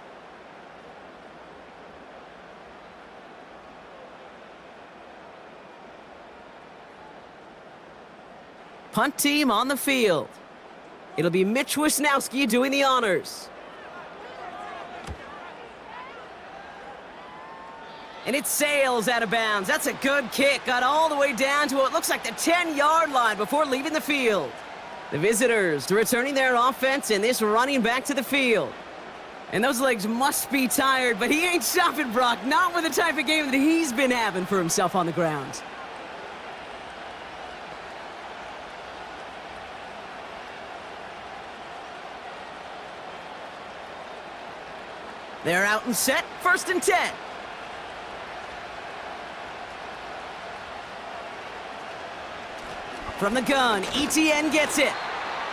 Punt team on the field. It'll be Mitch Wisnowski doing the honors. And it sails out of bounds. That's a good kick. Got all the way down to what looks like the 10-yard line before leaving the field. The visitors returning their offense and this running back to the field. And those legs must be tired, but he ain't stopping, Brock. Not with the type of game that he's been having for himself on the ground. They're out and set. 1st and 10. From the gun, ETN gets it.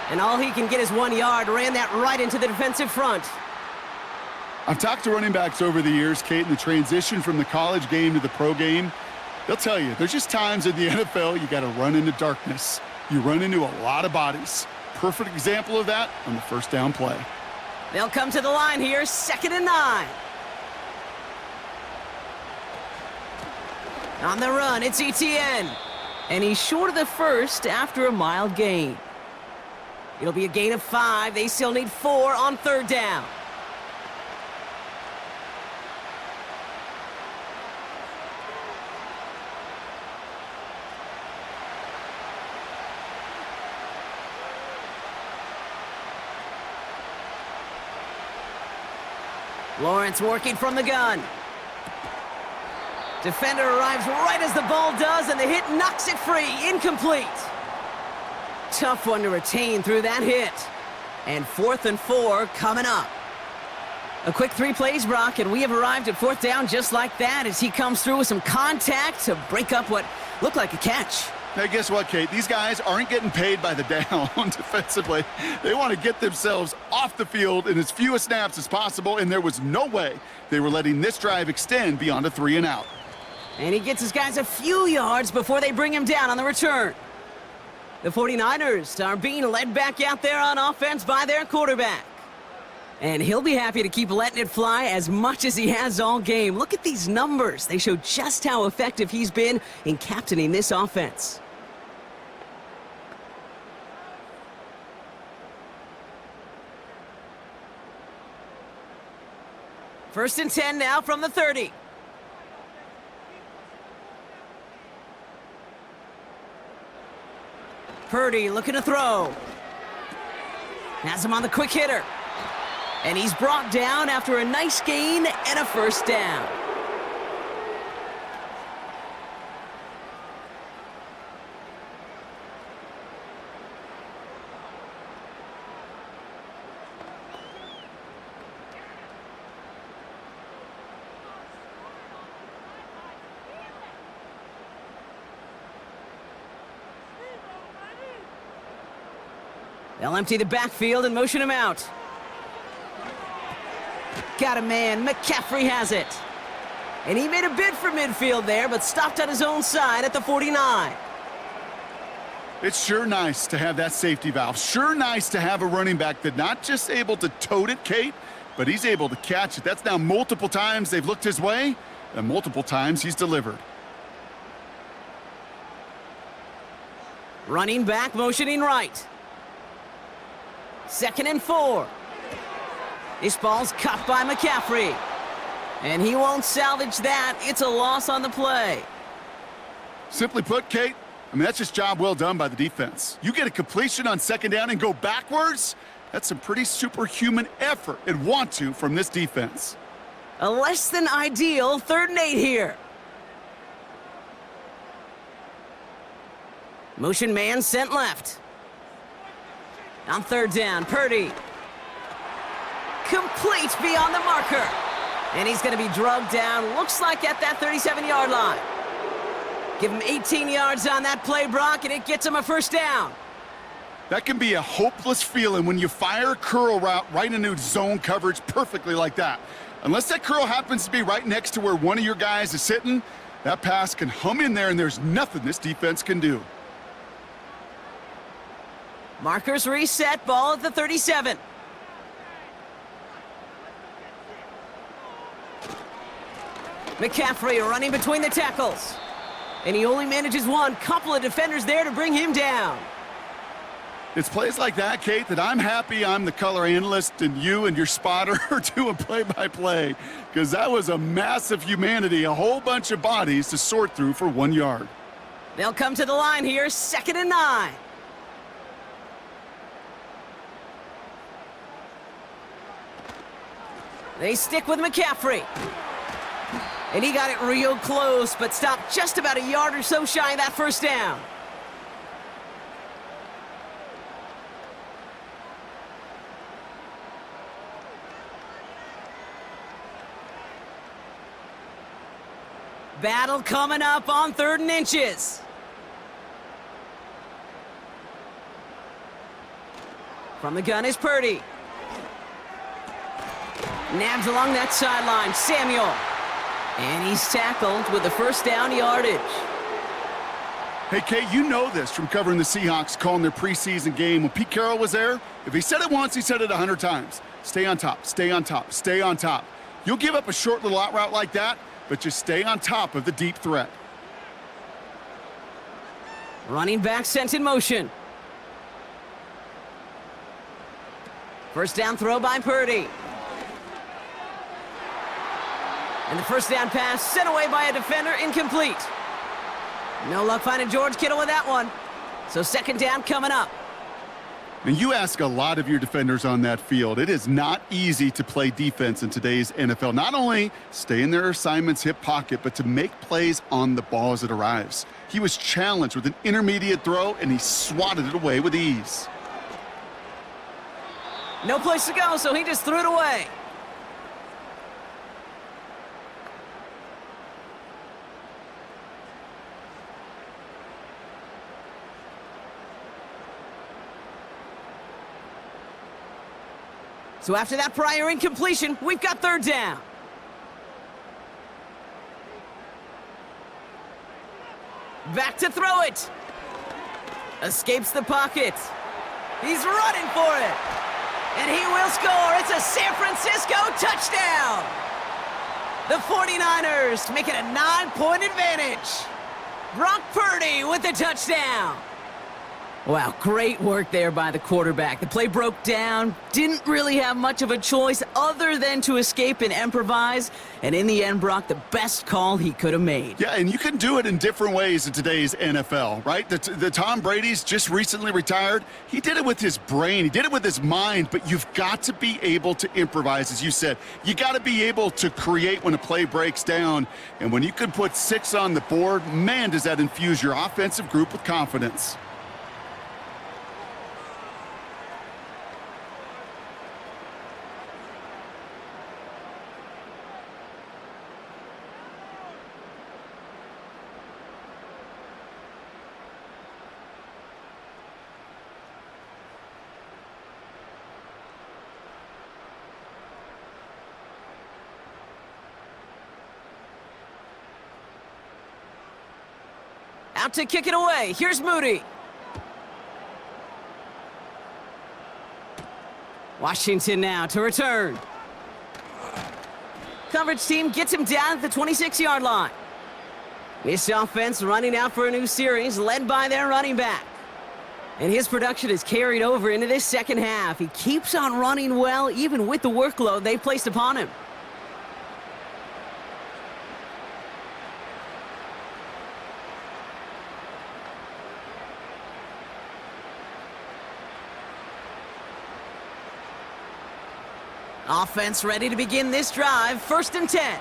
And all he can get is 1 yard. Ran that right into the defensive front. I've talked to running backs over the years, Kate, in the transition from the college game to the pro game. They'll tell you, there's just times in the NFL you got to run into darkness. You run into a lot of bodies. Perfect example of that on the 1st down play. They'll come to the line here, 2nd and 9. On the run, it's ETN. And he's short of the first after a mild gain. It'll be a gain of 5. They still need 4 on 3rd down. Lawrence working from the gun. Defender arrives right as the ball does, and the hit knocks it free. Incomplete. Tough one to retain through that hit. And 4th and 4 coming up. A quick 3 plays, Brock, and we have arrived at 4th down just like that as he comes through with some contact to break up what looked like a catch. Now, guess what, Kate? These guys aren't getting paid by the down defensively. They want to get themselves off the field in as few snaps as possible, and there was no way they were letting this drive extend beyond a 3 and out. And he gets his guys a few yards before they bring him down on the return. The 49ers are being led back out there on offense by their quarterback. And he'll be happy to keep letting it fly as much as he has all game. Look at these numbers. They show just how effective he's been in captaining this offense. First and 10 now from the 30. Purdy looking to throw. Has him on the quick hitter. And he's brought down after a nice gain and a 1st down. They'll empty the backfield and motion him out. Got a man. McCaffrey has it. And he made a bid for midfield there, but stopped on his own side at the 49. It's sure nice to have that safety valve. Sure nice to have a running back that's not just able to tote it, Kate, but he's able to catch it. That's now multiple times they've looked his way, and multiple times he's delivered. Running back, motioning right. 2nd and 4. This ball's caught by McCaffrey. And he won't salvage that. It's a loss on the play. Simply put, Kate, that's just job well done by the defense. You get a completion on 2nd down and go backwards, that's some pretty superhuman effort and want to from this defense. A less than ideal 3rd and 8 here. Motion man sent left. On 3rd down, Purdy. Complete beyond the marker. And he's going to be drugged down, looks like at that 37-yard line. Give him 18 yards on that play, Brock, and it gets him a 1st down. That can be a hopeless feeling when you fire a curl route right into zone coverage perfectly like that. Unless that curl happens to be right next to where one of your guys is sitting, that pass can hum in there and there's nothing this defense can do. Markers reset, ball at the 37. McCaffrey running between the tackles. And he only manages one. Couple of defenders there to bring him down. It's plays like that, Kate, that I'm happy I'm the color analyst and you and your spotter are doing play-by-play. Because that was a massive humanity, a whole bunch of bodies to sort through for 1 yard. They'll come to the line here, 2nd and 9. They stick with McCaffrey. And he got it real close, but stopped just about a yard or so shy of that 1st down. Battle coming up on 3rd and inches. From the gun is Purdy. Nabs along that sideline, Samuel. And he's tackled with the 1st down yardage. Hey, Kate, you know this from covering the Seahawks, calling their preseason game. When Pete Carroll was there, if he said it once, he said it 100 times. Stay on top, stay on top, stay on top. You'll give up a short little out route like that, but just stay on top of the deep threat. Running back sent in motion. 1st down throw by Purdy. And the 1st down pass sent away by a defender, incomplete. No luck finding George Kittle with that one. So 2nd down coming up. And you ask a lot of your defenders on that field. It is not easy to play defense in today's NFL. Not only stay in their assignment's hip pocket, but to make plays on the ball as it arrives. He was challenged with an intermediate throw, and he swatted it away with ease. No place to go, so he just threw it away. So after that prior incompletion, we've got 3rd down. Back to throw it. Escapes the pocket. He's running for it. And he will score. It's a San Francisco touchdown. The 49ers make it a 9-point advantage. Brock Purdy with the touchdown. Wow, great work there by the quarterback. The play broke down, didn't really have much of a choice other than to escape and improvise, and in the end, Brock, the best call he could have made. Yeah, and you can do it in different ways in today's NFL, right? The Tom Brady's just recently retired. He did it with his brain. He did it with his mind, but you've got to be able to improvise, as you said. You got to be able to create when a play breaks down, and when you can put 6 on the board, man, does that infuse your offensive group with confidence. Out to kick it away. Here's Moody. Washington now to return. Coverage team gets him down at the 26-yard line. This offense running out for a new series, led by their running back. And his production is carried over into this second half. He keeps on running well, even with the workload they placed upon him. Offense ready to begin this drive. 1st and 10.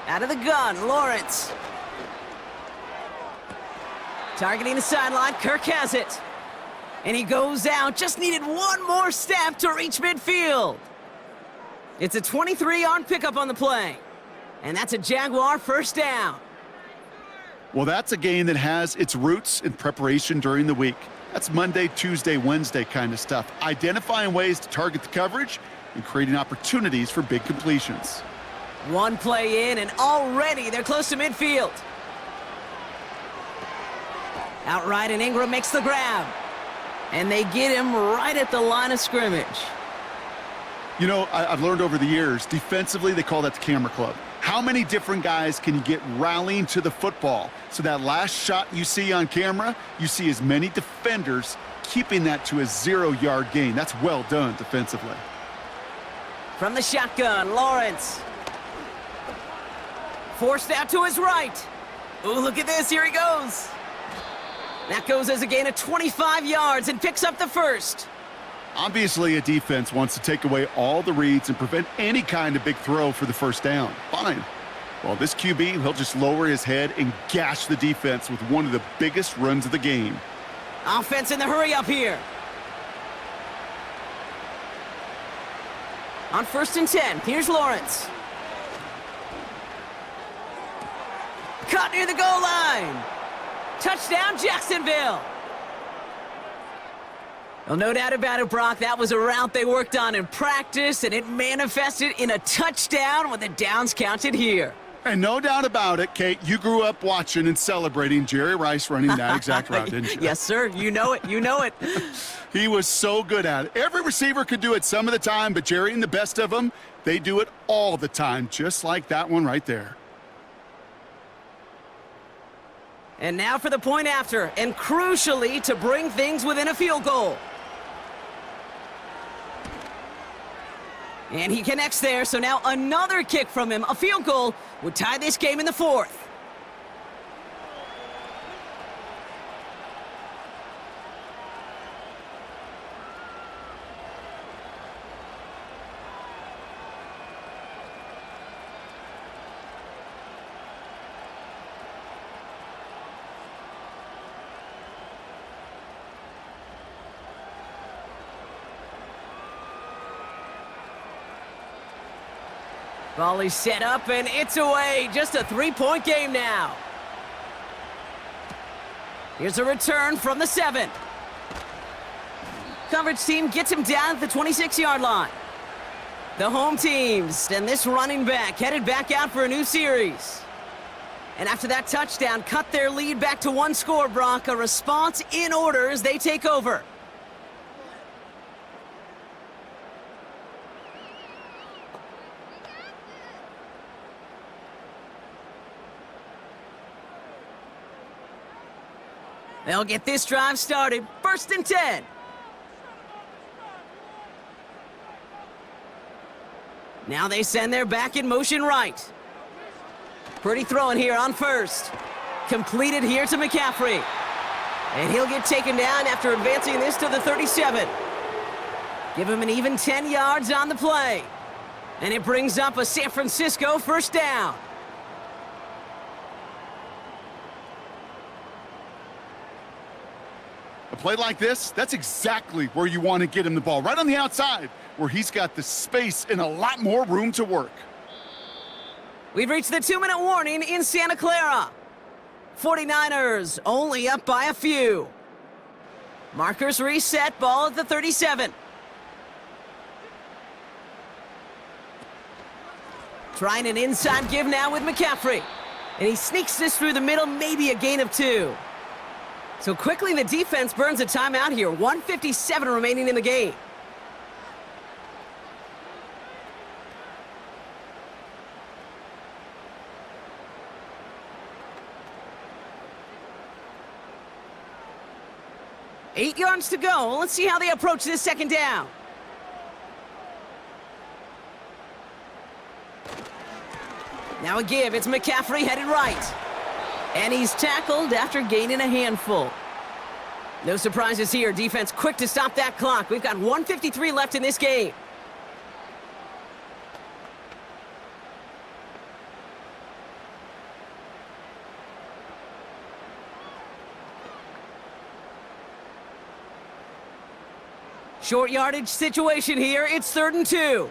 Out of the gun, Lawrence. Targeting the sideline, Kirk has it. And he goes out, just needed one more step to reach midfield. It's a 23-yard pickup on the play. And that's a Jaguar 1st down. Well, that's a game that has its roots in preparation during the week. That's Monday, Tuesday, Wednesday kind of stuff. Identifying ways to target the coverage and creating opportunities for big completions. One play in, and already they're close to midfield. Outright, and Ingram makes the grab. And they get him right at the line of scrimmage. You know, I've learned over the years, defensively, they call that the camera club. How many different guys can you get rallying to the football? So that last shot you see on camera, you see as many defenders keeping that to a 0-yard gain. That's well done defensively. From the shotgun, Lawrence. Forced out to his right. Ooh, look at this. Here he goes. That goes as a gain of 25 yards and picks up the 1st. Obviously, a defense wants to take away all the reads and prevent any kind of big throw for the 1st down. Fine. Well, this QB, he'll just lower his head and gash the defense with one of the biggest runs of the game. Offense in the hurry up here. On 1st and 10, here's Lawrence. Caught near the goal line. Touchdown, Jacksonville. Well, no doubt about it, Brock. That was a route they worked on in practice, and it manifested in a touchdown with the downs counted here. And no doubt about it, Kate, you grew up watching and celebrating Jerry Rice running that exact route, didn't you? Yes, sir. You know it. You know it. He was so good at it. Every receiver could do it some of the time, but Jerry and the best of them, they do it all the time, just like that one right there. And now for the point after, and crucially to bring things within a field goal. And he connects there, so now another kick from him. A field goal would tie this game in the 4th. Volley set up, and it's away. Just a 3-point game now. Here's a return from the 7. Coverage team gets him down at the 26-yard line. The home teams and this running back headed back out for a new series. And after that touchdown, cut their lead back to 1 score, Brock. A response in order as they take over. They'll get this drive started. 1st and 10. Now they send their back in motion right. Pretty throwing here on 1st. Completed here to McCaffrey. And he'll get taken down after advancing this to the 37. Give him an even 10 yards on the play. And it brings up a San Francisco 1st down. A play like this, that's exactly where you want to get him the ball, right on the outside, where he's got the space and a lot more room to work. We've reached the 2-minute warning in Santa Clara. 49ers only up by a few. Markers reset, ball at the 37. Trying an inside give now with McCaffrey. And he sneaks this through the middle, maybe a gain of 2. So quickly the defense burns a timeout here. 1:57 remaining in the game. Eight yards to go. Let's see how they approach this second down. Now a give. It's McCaffrey headed right. And he's tackled after gaining a handful. No surprises here. Defense quick to stop that clock. We've got 1:53 left in this game. Short yardage situation here. It's 3rd and 2.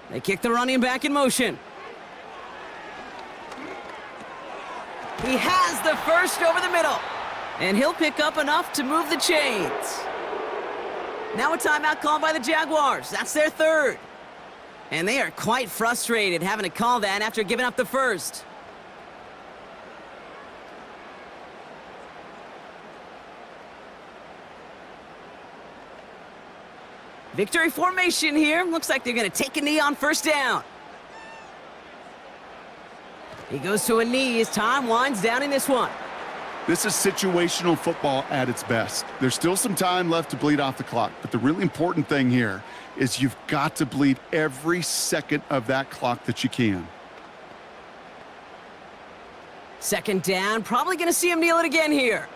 They kick the running back in motion. He has the first over the middle. And he'll pick up enough to move the chains. Now a timeout called by the Jaguars. That's their 3rd. And they are quite frustrated having to call that after giving up the first. Victory formation here. Looks like they're going to take a knee on first down. He goes to a knee as time winds down in this one. This is situational football at its best. There's still some time left to bleed off the clock, but the really important thing here is you've got to bleed every second of that clock that you can. Second down, probably going to see him kneel it again here.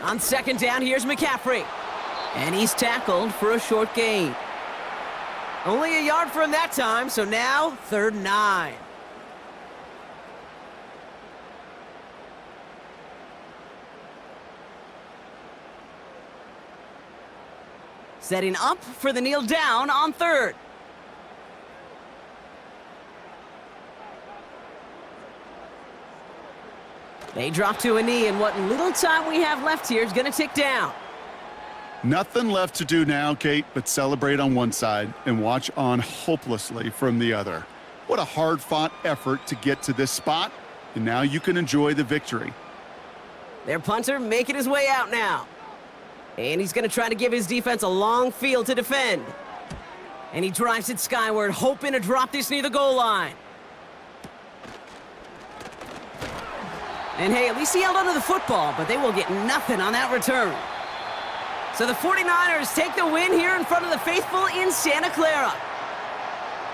On second down, here's McCaffrey. And he's tackled for a short gain. Only a yard for him that time, so now 3rd and 9. Setting up for the kneel down on 3rd. They drop to a knee, and what little time we have left here is going to tick down. Nothing left to do now, Kate, but celebrate on one side and watch on hopelessly from the other. What a hard-fought effort to get to this spot, and now you can enjoy the victory. Their punter making his way out now. And he's going to try to give his defense a long field to defend. And he drives it skyward, hoping to drop this near the goal line. And hey, at least he held onto the football, but they will get nothing on that return. So the 49ers take the win here in front of the faithful in Santa Clara.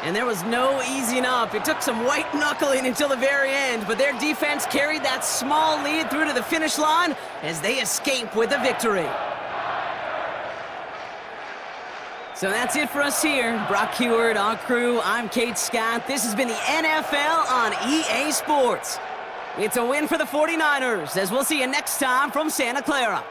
And there was no easing up. It took some white knuckling until the very end, but their defense carried that small lead through to the finish line as they escape with a victory. So that's it for us here. Brock Heward, our crew, I'm Kate Scott. This has been the NFL on EA Sports. It's a win for the 49ers, as we'll see you next time from Santa Clara.